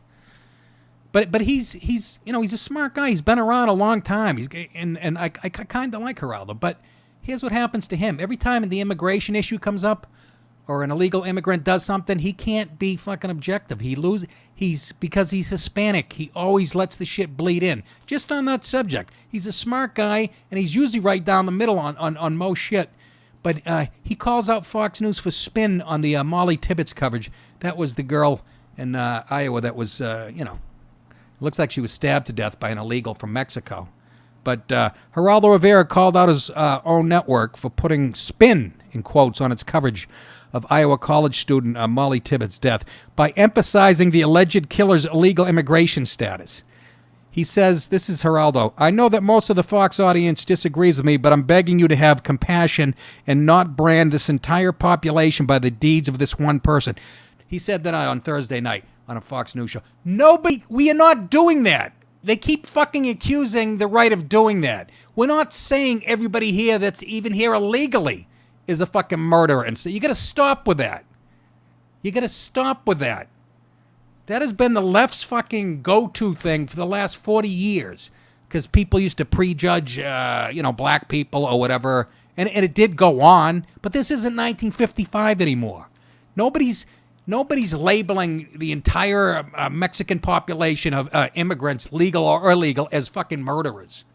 A: But he's he's a smart guy. He's been around a long time. And I kind of like Geraldo. But here's what happens to him. Every time the immigration issue comes up, or an illegal immigrant does something, he can't be fucking objective. Because he's Hispanic. He always lets the shit bleed in. Just on that subject. He's a smart guy, and he's usually right down the middle on most shit. But he calls out Fox News for spin on the Molly Tibbetts coverage. That was the girl in Iowa that was, looks like she was stabbed to death by an illegal from Mexico. But Geraldo Rivera called out his own network for putting spin, in quotes, on its coverage of Iowa college student Molly Tibbetts' death by emphasizing the alleged killer's illegal immigration status. He says, this is Geraldo, I know that most of the Fox audience disagrees with me, but I'm begging you to have compassion and not brand this entire population by the deeds of this one person. He said that on Thursday night on a Fox News show. We are not doing that. They keep fucking accusing the right of doing that. We're not saying everybody here that's even here illegally is a fucking murderer. And so you got to stop with that. You got to stop with that. That has been the left's fucking go-to thing for the last 40 years. Because people used to prejudge, black people or whatever. And it did go on. But this isn't 1955 anymore. Nobody's labeling the entire Mexican population of immigrants, legal or illegal, as fucking murderers.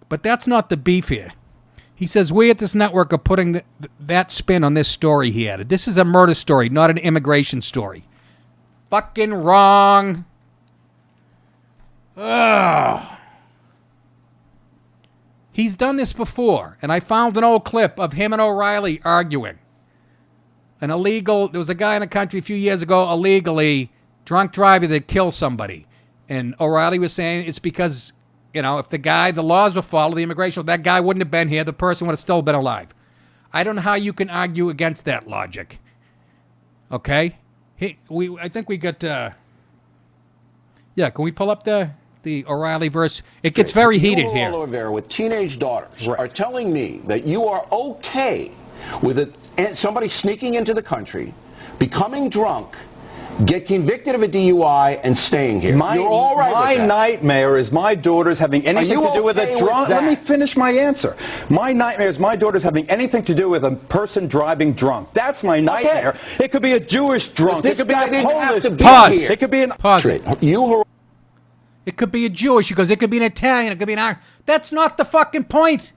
A: But that's not the beef here. He says, we at this network are putting that spin on this story, he added. This is a murder story, not an immigration story. Fucking wrong. Ugh. He's done this before, and I found an old clip of him and O'Reilly arguing. There was a guy in the country a few years ago, illegally, drunk driver that killed somebody. And O'Reilly was saying it's because, if the laws were followed, the immigration, that guy wouldn't have been here, the person would have still been alive. I don't know how you can argue against that logic. Okay? I think we got, can we pull up the O'Reilly verse? It gets very heated here.
D: You, Rivera, with teenage daughters, are telling me that you are okay with somebody sneaking into the country, becoming drunk, get convicted of a DUI, and staying here. You're all right with that.
V: My nightmare is my daughters having anything to do with a drunk. Let me finish my answer. My nightmare is my daughters having anything to do with a person driving drunk. That's my nightmare. Okay. It could be a Jewish drunk. It could be a Polish drunk. It could be an.
A: Pause it. It could be a Jewish. He goes, it could be an Italian. It could be an Irish. That's not the fucking point.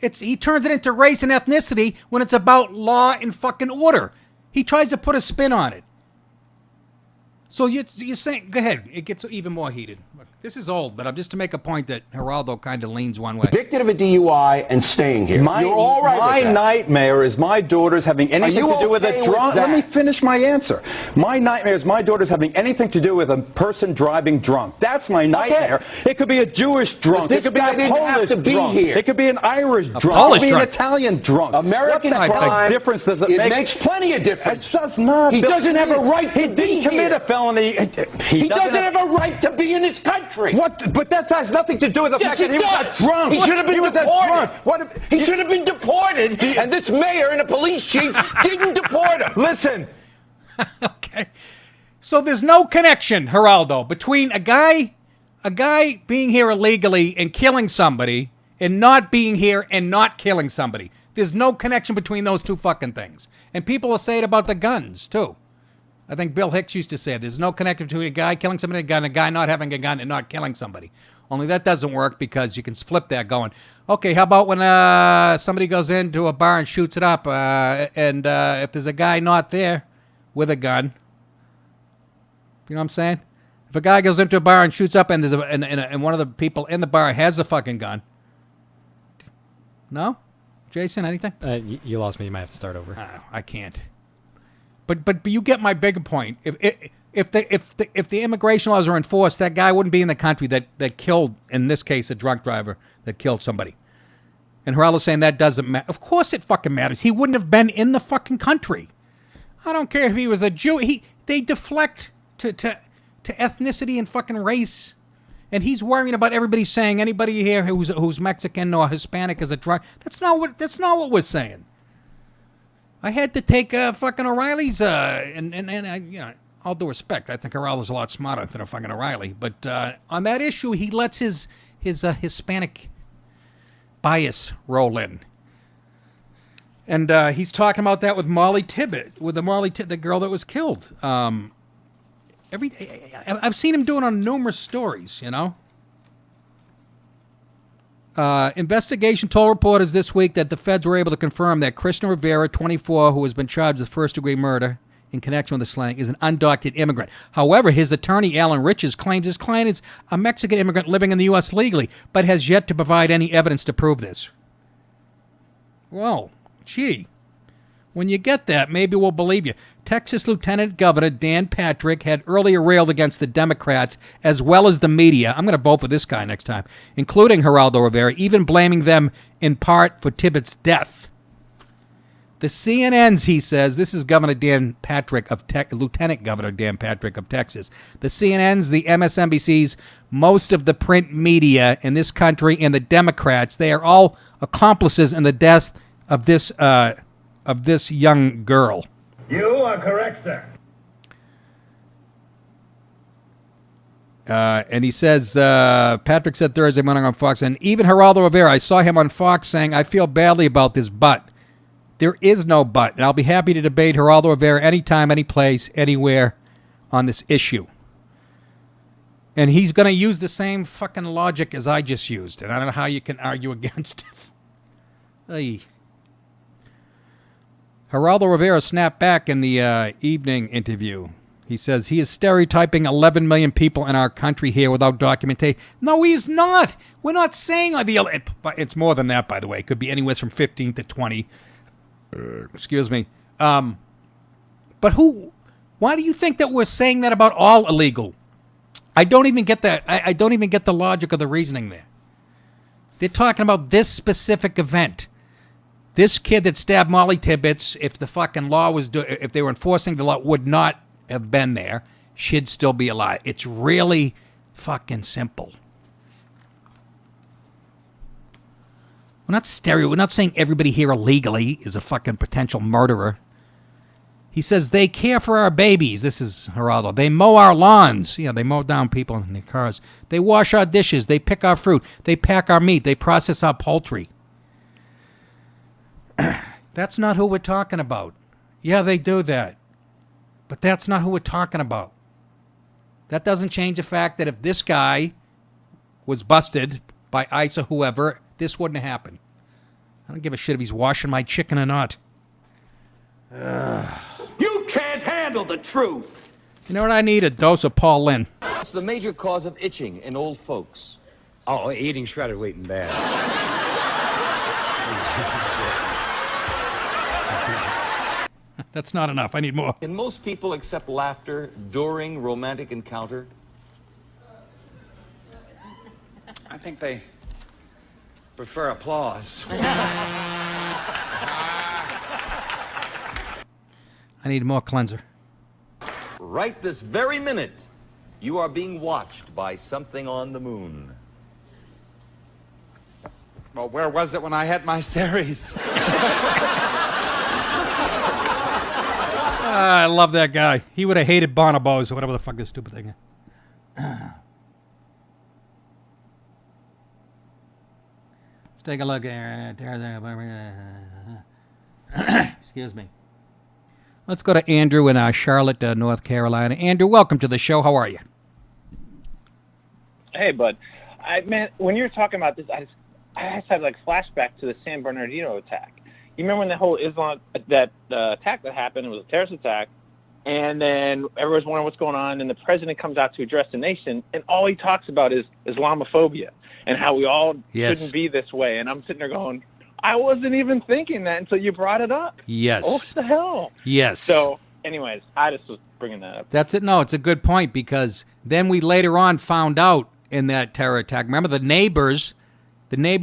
A: He turns it into race and ethnicity when it's about law and fucking order. He tries to put a spin on it. So you're saying, go ahead, it gets even more heated. This is old, but I'm just to make a point that Geraldo kind of leans one way.
D: Convicted of a DUI and staying here. You're all right with that.
V: My nightmare is my daughters having anything to do with a drunk. Let me finish my answer. My nightmare is my daughters having anything to do with a person driving drunk. That's my nightmare. Okay. It could be a Jewish drunk. It could be a Polish drunk. It could be an Irish drunk. It could be an Italian drunk.
D: American crime.
V: What difference does it make?
D: It makes plenty of difference.
V: It does not.
D: He doesn't have a right to be here.
V: He didn't commit a felony.
D: He doesn't have a right to be in this country.
V: What? But that has nothing to do with the fact that he was a drunk.
D: He should have been deported. He should have been deported, and this mayor and the police chief didn't deport him.
V: Listen.
A: Okay. So there's no connection, Geraldo, between a guy being here illegally and killing somebody and not being here and not killing somebody. There's no connection between those two fucking things. And people will say it about the guns, too. I think Bill Hicks used to say there's no connection between a guy killing somebody and a guy not having a gun and not killing somebody. Only that doesn't work because you can flip that going, okay, how about when somebody goes into a bar and shoots it up, and if there's a guy not there with a gun, you know what I'm saying? If a guy goes into a bar and shoots up and there's and one of the people in the bar has a fucking gun. No? Jason, anything?
B: You lost me. You might have to start over.
A: I can't. But you get my bigger point. If the immigration laws are enforced, that guy wouldn't be in the country that killed, in this case, a drunk driver that killed somebody. And Geraldo's saying that doesn't matter. Of course it fucking matters. He wouldn't have been in the fucking country. I don't care if he was a Jew. They deflect to ethnicity and fucking race. And he's worrying about everybody saying anybody here who's Mexican or Hispanic is a drunk. That's not what we're saying. I had to take fucking O'Reilly's and you know, all due respect, I think Geraldo's a lot smarter than a fucking O'Reilly. But on that issue, he lets his Hispanic bias roll in. And he's talking about that with Molly Tibbet, the girl that was killed. I've seen him do it on numerous stories, you know. Investigation told reporters this week that the feds were able to confirm that Krishna Rivera, 24, who has been charged with first-degree murder in connection with the slaying, is an undocumented immigrant. However, his attorney, Alan Riches, claims his client is a Mexican immigrant living in the U.S. legally, but has yet to provide any evidence to prove this. Well, gee, when you get that, maybe we'll believe you. Texas Lieutenant Governor Dan Patrick had earlier railed against the Democrats as well as the media. I'm going to vote for this guy next time, including Geraldo Rivera, even blaming them in part for Tibbet's death. The CNNs, he says, this is Governor Dan Patrick Lieutenant Governor Dan Patrick of Texas. The CNNs, the MSNBCs, most of the print media in this country, and the Democrats, they are all accomplices in the death of this young girl.
E: You are correct, sir.
A: And he says, Patrick said Thursday morning on Fox, and even Geraldo Rivera, I saw him on Fox saying, I feel badly about this, but there is no but. And I'll be happy to debate Geraldo Rivera anytime, any place, anywhere on this issue. And he's going to use the same fucking logic as I just used. And I don't know how you can argue against it. Hey. Geraldo Rivera snapped back in the evening interview. He says he is stereotyping 11 million people in our country here without documentation. No, he is not. We're not saying it's more than that, by the way. It could be anywhere from 15 to 20. Excuse me. But why do you think that we're saying that about all illegal? I don't even get that. I don't even get the logic of the reasoning there. They're talking about this specific event. This kid that stabbed Molly Tibbetts, if the fucking law if they were enforcing the law, would not have been there, should still be alive. It's really fucking simple. We're not saying everybody here illegally is a fucking potential murderer. He says they care for our babies. This is Geraldo. They mow our lawns. You know, they mow down people in their cars. They wash our dishes. They pick our fruit. They pack our meat. They process our poultry. That's not who we're talking about. Yeah, they do that. But that's not who we're talking about. That doesn't change the fact that if this guy was busted by ICE or whoever, this wouldn't have happened. I don't give a shit if he's washing my chicken or not.
E: You can't handle the truth.
A: You know what I need? A dose of Paul Lynn.
F: What's the major cause of itching in old folks?
E: Oh, eating shredded wheat in bed.
A: That's not enough. I need more.
F: Can most people accept laughter during romantic encounter?
E: I think they prefer applause.
A: I need more cleanser.
F: Right this very minute, you are being watched by something on the moon.
E: Well, where was it when I had my series?
A: I love that guy. He would have hated Bonobos or whatever the fuck this stupid thing is. Let's take a look here. Excuse me. Let's go to Andrew in Charlotte, North Carolina. Andrew, welcome to the show. How are you?
W: Hey, bud.
G: when you were talking about this, I just had like flashback to the San Bernardino attack. You remember when the whole Islam attack that happened? It was a terrorist attack, and then everyone's wondering what's going on, and the president comes out to address the nation, and all he talks about is Islamophobia and how we all shouldn't be this way. And I'm sitting there going, I wasn't even thinking that until you brought it up.
A: Yes.
G: What the hell?
A: Yes.
G: So, anyways, I just was bringing that up.
A: That's it. No, it's a good point, because then we later on found out in that terror attack. Remember the neighbors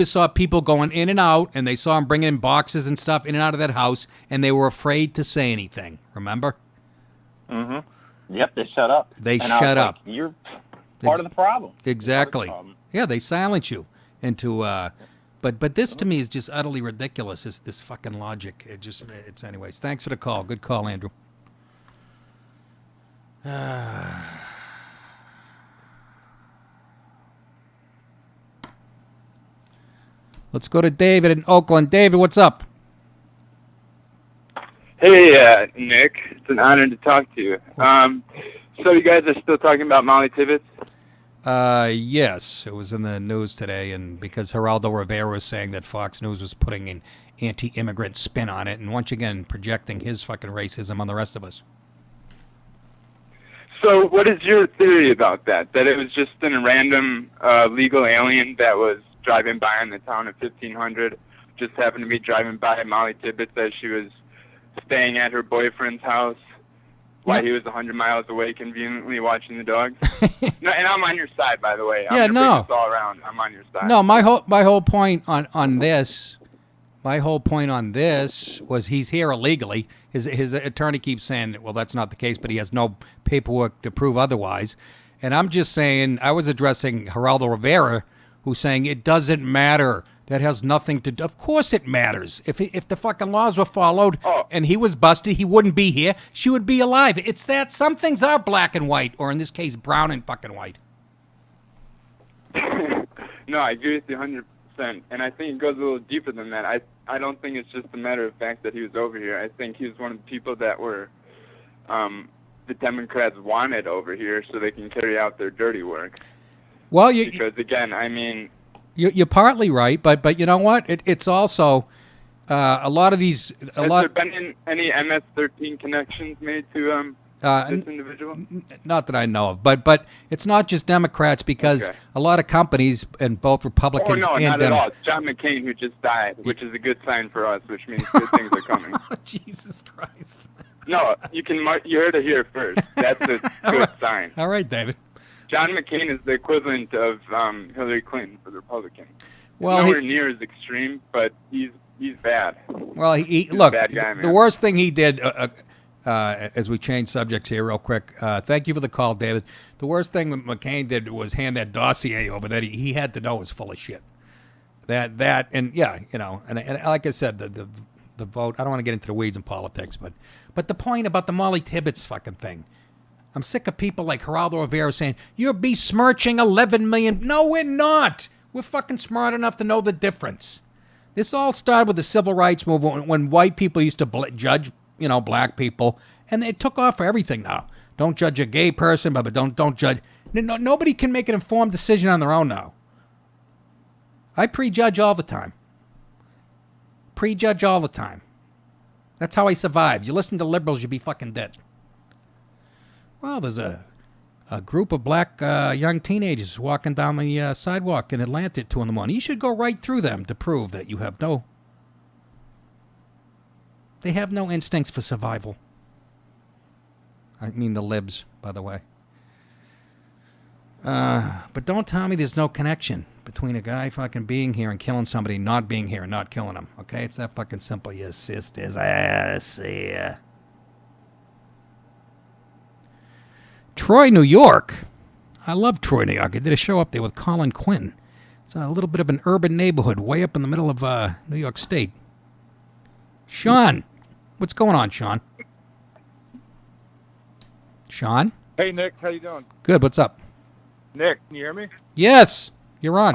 A: saw people going in and out, and they saw them bringing in boxes and stuff in and out of that house, and they were afraid to say anything. Remember?
G: Mm-hmm. Yep, they shut up.
A: They shut up.
G: Like, you're part of the problem.
A: Exactly. Yeah, they silence you into. But this to me is just utterly ridiculous. This fucking logic. It's anyways. Thanks for the call. Good call, Andrew. Let's go to David in Oakland. David, what's up?
L: Hey, Nick. It's an honor to talk to you. So you guys are still talking about Molly Tibbetts?
A: Yes. It was in the news today, and because Geraldo Rivera was saying that Fox News was putting an anti-immigrant spin on it, and once again projecting his fucking racism on the rest of us.
L: So what is your theory about that? That it was just a random legal alien that was driving by in the town of 1500, just happened to be driving by Molly Tibbetts as she was staying at her boyfriend's house while he was 100 miles away conveniently watching the dogs? No, and I'm on your side, by the way. I'm bring this all around. I'm on your side.
A: No, my whole point on this was he's here illegally. His attorney keeps saying, well, that's not the case, but he has no paperwork to prove otherwise. And I'm just saying, I was addressing Geraldo Rivera, who's saying it doesn't matter. That has nothing to do. Of course it matters. If the fucking laws were followed and he was busted, he wouldn't be here. She would be alive. It's that some things are black and white, or in this case, brown and fucking white.
L: No, I agree with you 100%. And I think it goes a little deeper than that. I don't think it's just a matter of fact that he was over here. I think he was one of the people that were the Democrats wanted over here so they can carry out their dirty work.
A: Well,
L: because again, I mean,
A: you're partly right, but you know what? It's also a lot of these.
L: Has there been any MS-13 connections made to this individual?
A: Not that I know of, but it's not just Democrats, because a lot of companies and both Republicans
L: and
A: not
L: at all. It's John McCain who just died, which is a good sign for us, which means good things are coming.
A: Jesus Christ!
L: No, you heard it here first. That's a good sign.
A: All right, David.
L: John McCain is the equivalent of Hillary Clinton for the Republicans.
A: Well,
L: nowhere near as extreme, but he's bad.
A: Well, he's
L: look, a bad guy,
A: the worst thing he did, as we change subjects here real quick, thank you for the call, David. The worst thing that McCain did was hand that dossier over that he had to know was full of shit. And yeah, you know, and like I said, the vote, I don't want to get into the weeds in politics, but the point about the Molly Tibbetts fucking thing, I'm sick of people like Geraldo Rivera saying, you're besmirching 11 million. No, we're not. We're fucking smart enough to know the difference. This all started with the civil rights movement when white people used to judge, black people, and it took off for everything now. Don't judge a gay person, but don't judge. Nobody can make an informed decision on their own now. I prejudge all the time. That's how I survived. You listen to liberals, you'd be fucking dead. Well, there's a group of black young teenagers walking down the sidewalk in Atlanta at 2 in the morning. You should go right through them to prove that you have they have no instincts for survival. I mean the libs, by the way. But don't tell me there's no connection between a guy fucking being here and killing somebody, not being here and not killing him. Okay, it's that fucking simple, you sisters. Let's see. Troy, New York. I love Troy, New York. I did a show up there with Colin Quinn. It's a little bit of an urban neighborhood way up in the middle of New York State. Sean. What's going on, Sean? Sean?
W: Hey, Nick. How you doing?
A: Good. What's up?
W: Nick, can you hear me?
A: Yes. You're on.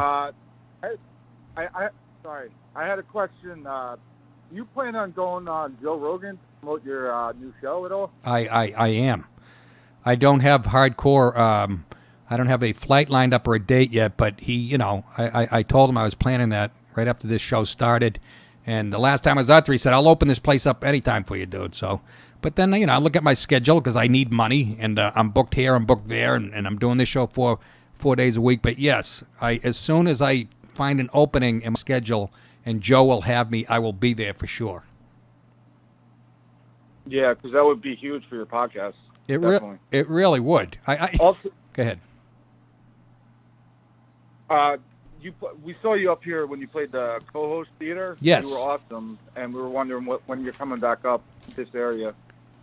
W: Sorry. I had a question. You plan on going on Joe Rogan to promote your new show at all?
A: I am. I don't have hardcore. I don't have a flight lined up or a date yet, but he, I told him I was planning that right after this show started. And the last time I was out there, he said, I'll open this place up anytime for you, dude. So, but then, I look at my schedule because I need money, and I'm booked here, I'm booked there, and I'm doing this show 4 days a week. But yes, as soon as I find an opening in my schedule and Joe will have me, I will be there for sure.
W: Yeah, because that would be huge for your podcast.
A: It really would.
W: Also,
A: go ahead.
W: We saw you up here when you played the co-host theater.
A: Yes.
W: You were awesome, and we were wondering when you're coming back up this area.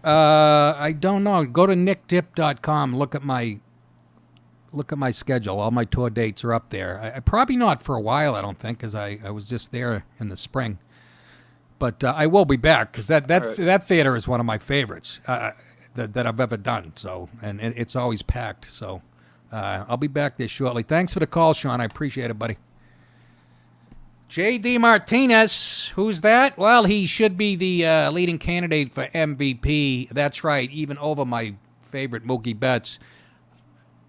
A: I don't know. Go to nickdip.com. Look at my schedule. All my tour dates are up there. I probably not for a while, I don't think, because I was just there in the spring. But I will be back because that theater is one of my favorites that I've ever done. So and it's always packed. So I'll be back there shortly. Thanks for the call, Sean. I appreciate it, buddy. J.D. Martinez, who's that? Well, he should be the leading candidate for MVP. That's right, even over my favorite Mookie Betts.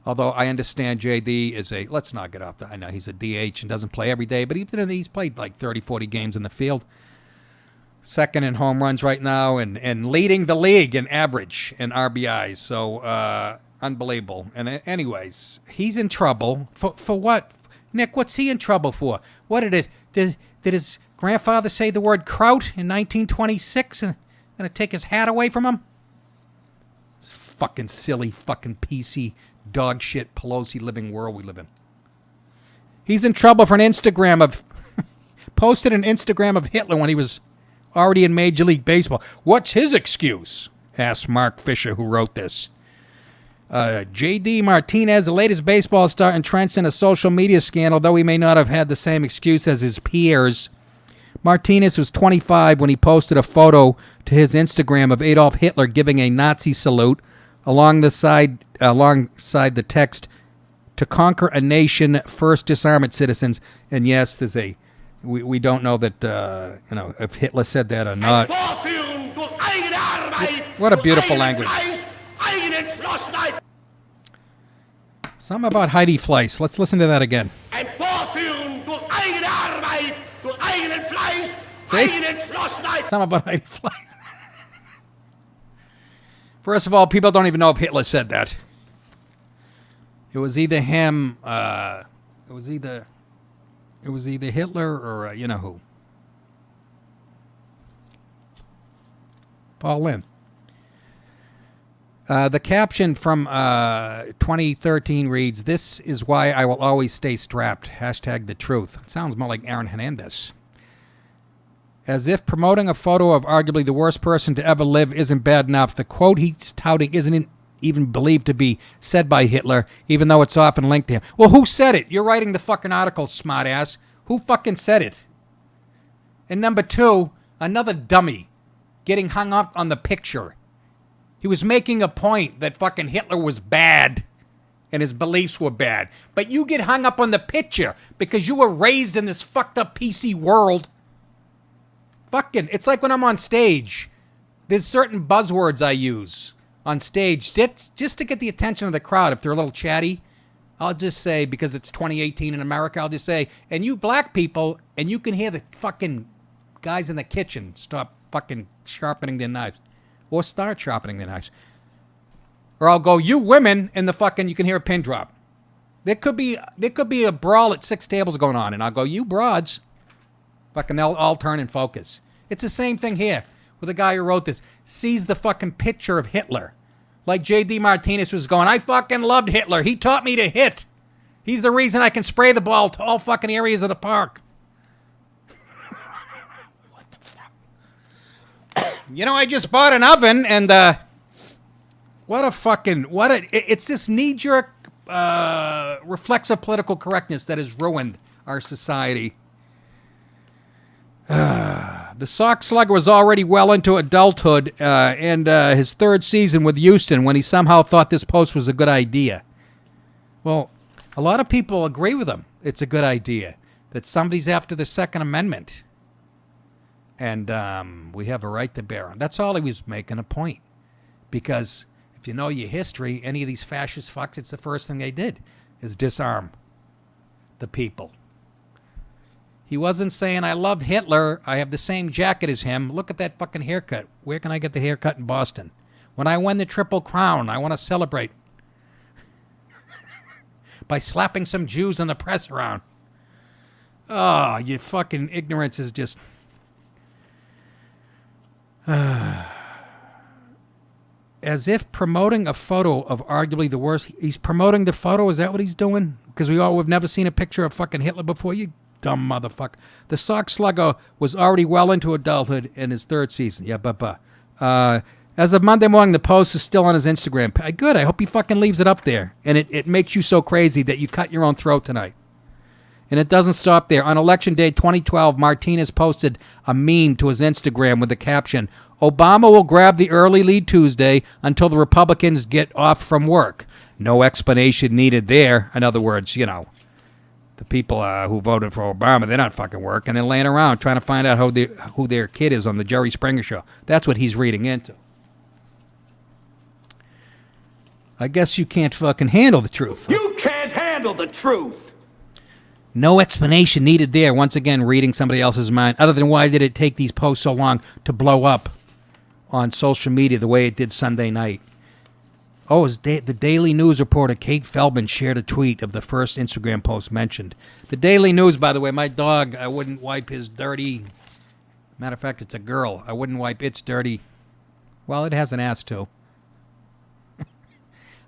A: Although I understand J.D. is let's not get off that. I know he's a DH and doesn't play every day, but he's played like 30, 40 games in the field. Second in home runs right now and leading the league in average and RBIs. So unbelievable. And anyways, he's in trouble. For what? Nick, what's he in trouble for? What did his grandfather say the word kraut in 1926 and going to take his hat away from him? This fucking silly, fucking PC, dog shit, Pelosi living world we live in. He's in trouble for posted an Instagram of Hitler when he was already in Major League Baseball. What's his excuse? Asked Mark Fisher, who wrote this. J.D. Martinez, the latest baseball star entrenched in a social media scandal, though he may not have had the same excuse as his peers. Martinez was 25 when he posted a photo to his Instagram of Adolf Hitler giving a Nazi salute alongside the text, "To conquer a nation, first disarm its citizens." And yes, there's we don't know that if Hitler said that or not. What a beautiful language. Something about Heidi Fleiss. Let's listen to that again. See? Something about Heidi Fleiss. First of all, people don't even know if Hitler said that. It was either him. It was either Hitler or you know who. Paul Lynn. The caption from 2013 reads, "This is why I will always stay strapped. #the truth." It sounds more like Aaron Hernandez. As if promoting a photo of arguably the worst person to ever live isn't bad enough, the quote he's touting isn't even believed to be said by Hitler, even though it's often linked to him. Well, who said it? You're writing the fucking article, smartass. Who fucking said it? And number two, another dummy getting hung up on the picture. He was making a point that fucking Hitler was bad and his beliefs were bad. But you get hung up on the picture because you were raised in this fucked up PC world. Fucking, it's like when I'm on stage. There's certain buzzwords I use on stage just to get the attention of the crowd. If they're a little chatty, I'll just say, because it's 2018 in America, I'll just say, and you black people, and you can hear the fucking guys in the kitchen stop fucking sharpening their knives. Or start sharpening their knives. Or I'll go, you women, and you can hear a pin drop. There could be a brawl at 6 tables going on, and I'll go, you broads. Fucking they'll all turn and focus. It's the same thing here with the guy who wrote this. Sees the fucking picture of Hitler. Like J.D. Martinez was going, I fucking loved Hitler. He taught me to hit. He's the reason I can spray the ball to all fucking areas of the park. What the fuck? I just bought an oven and it's this knee-jerk reflexive political correctness that has ruined our society. The Sox slugger was already well into adulthood and his third season with Houston when he somehow thought this post was a good idea. Well, a lot of people agree with him. It's a good idea that somebody's after the Second Amendment. And we have a right to bear arms. That's all he was making a point. Because if you know your history, any of these fascist fucks, it's the first thing they did is disarm the people. He wasn't saying, I love Hitler. I have the same jacket as him. Look at that fucking haircut. Where can I get the haircut in Boston? When I win the Triple Crown, I want to celebrate by slapping some Jews in the press around. Oh, your fucking ignorance is just... As if promoting a photo of arguably the worst... He's promoting the photo? Is that what he's doing? Because we've never seen a picture of fucking Hitler before? You dumb motherfucker. The Sox slugger was already well into adulthood in his third season. Yeah, as of Monday morning, the post is still on his Instagram. Good. I hope he fucking leaves it up there. And it makes you so crazy that you cut your own throat tonight. And it doesn't stop there. On Election Day 2012, Martinez posted a meme to his Instagram with the caption, Obama will grab the early lead Tuesday until the Republicans get off from work. No explanation needed there. In other words, you know, the people who voted for Obama, they're not fucking working. They're laying around trying to find out who their kid is on the Jerry Springer show. That's what he's reading into. I guess you can't fucking handle the truth.
E: You can't handle the truth.
A: No explanation needed there. Once again, reading somebody else's mind. Other than why did it take these posts so long to blow up on social media the way it did Sunday night? Oh, the Daily News reporter Kate Feldman shared a tweet of the first Instagram post mentioned. The Daily News, by the way, my dog, I wouldn't wipe his dirty... Matter of fact, it's a girl. I wouldn't wipe its dirty... Well, it has an ass, too.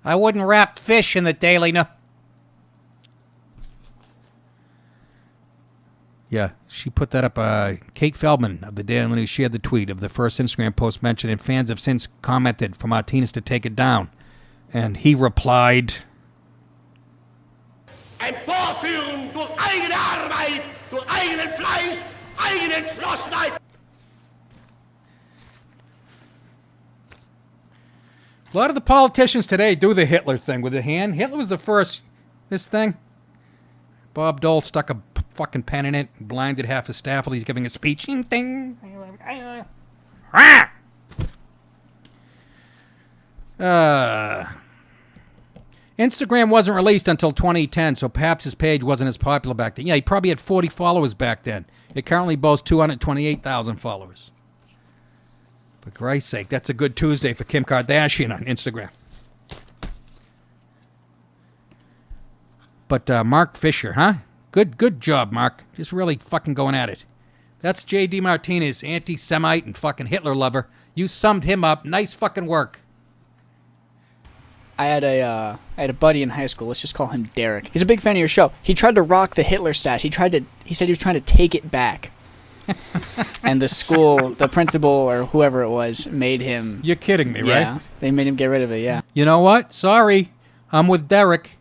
A: I wouldn't wrap fish in the Daily News. Yeah, she put that up. Kate Feldman of the Daily News shared the tweet of the first Instagram post mentioned, and fans have since commented for Martinez to take it down. And he replied,
H: Ein Vorführen durch eigene Arbeit, durch eigenen Fleiß, eigene Entschlossenheit.
A: A lot of the politicians today do the Hitler thing with the hand. Hitler was the first. This thing. Bob Dole stuck a fucking pen in it, blinded half his staff while he's giving a speech. Ding. Instagram wasn't released until 2010, so perhaps his page wasn't as popular back then. Yeah, he probably had 40 followers back then. It currently boasts 228,000 followers. For Christ's sake, that's a good Tuesday for Kim Kardashian on Instagram. But Mark Fisher, huh? Good job, Mark. Just really fucking going at it. That's J.D. Martinez, anti-Semite and fucking Hitler lover. You summed him up. Nice fucking work.
C: I had a buddy in high school. Let's just call him Derek. He's a big fan of your show. He tried to rock the Hitler stash. He said he was trying to take it back. And the school, the principal or whoever it was, made him.
A: You're kidding me, right?
C: Yeah, they made him get rid of it. Yeah.
A: You know what? Sorry, I'm with Derek.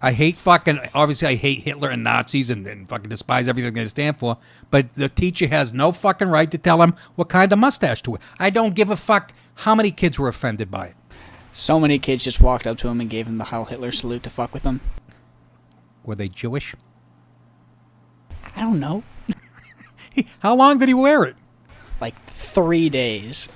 A: Obviously I hate Hitler and Nazis and fucking despise everything they stand for, but the teacher has no fucking right to tell him what kind of mustache to wear. I don't give a fuck how many kids were offended by it.
C: So many kids just walked up to him and gave him the Heil Hitler salute to fuck with him.
A: Were they Jewish?
C: I don't know.
A: How long did he wear it?
C: Like 3 days.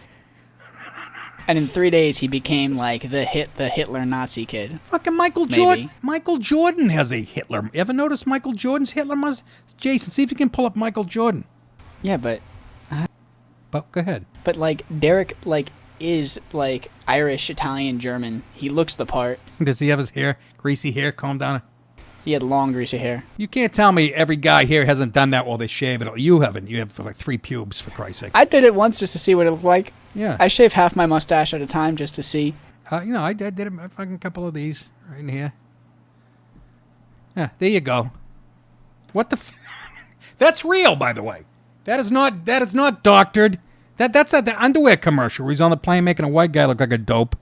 C: And in 3 days, he became like the Hitler Nazi kid.
A: Fucking Michael Jordan. Michael Jordan has a Hitler. You ever notice Michael Jordan's Hitler mustache? Jason, see if you can pull up Michael Jordan.
C: Yeah, but
A: go ahead.
C: But like Derek, is Irish, Italian, German. He looks the part.
A: Does he have his hair, greasy hair, combed down?
C: He had long, greasy hair.
A: You can't tell me every guy here hasn't done that while they shave it. You haven't. You have like 3 pubes, for Christ's sake.
C: I did it once just to see what it looked like.
A: Yeah.
C: I shaved half my mustache at a time just to see.
A: I did a fucking couple of these right in here. Yeah, there you go. What the? That's real, by the way. That is not doctored. That's at the underwear commercial where he's on the plane making a white guy look like a dope.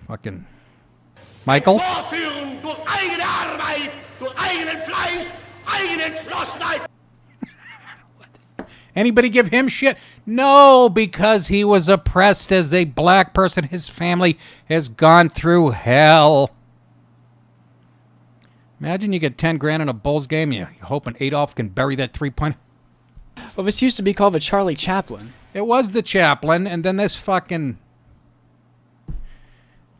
A: Fucking Michael.
H: Vorführen durch eigene Arbeit, durch eigenen Fleiß, eigene Entschlossenheit.
A: Anybody give him shit? No, because he was oppressed as a black person. His family has gone through hell. Imagine you get 10 grand in a Bulls game. You're hoping Adolf can bury that 3-pointer.
C: Well, this used to be called the Charlie Chaplin.
A: It was the Chaplain, and then this fucking...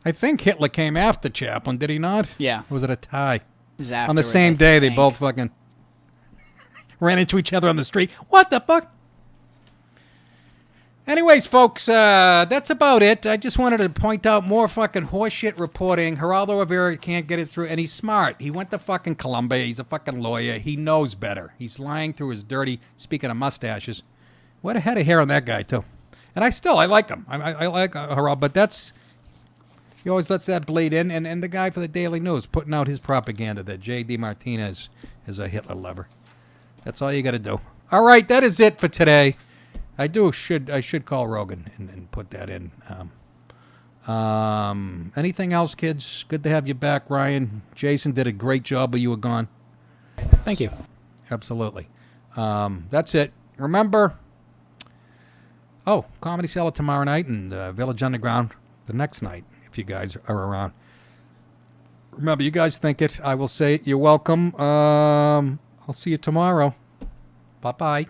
A: I think Hitler came after Chaplin, did he not?
C: Yeah.
A: Or was it a tie?
C: It was
A: On the
C: afterwards,
A: same
C: I
A: day, they
C: think.
A: both fucking ran into each other on the street. What the fuck? Anyways, folks, that's about it. I just wanted to point out more fucking horseshit reporting. Geraldo Rivera can't get it through, and he's smart. He went to fucking Columbia. He's a fucking lawyer. He knows better. He's lying through his dirty, speaking of mustaches. What a head of hair on that guy, too. And I like him. I like Geraldo, but that's... He always lets that bleed in. And the guy for the Daily News putting out his propaganda that J.D. Martinez is a Hitler lover. That's all you got to do. All right, that is it for today. I should call Rogan and put that in. Anything else, kids? Good to have you back, Ryan. Jason did a great job while you were gone.
B: Thank you.
A: Absolutely. That's it. Remember, Comedy Cellar tomorrow night and Village Underground the next night, if you guys are around. Remember, you guys think it. I will say it. You're welcome. I'll see you tomorrow. Bye-bye.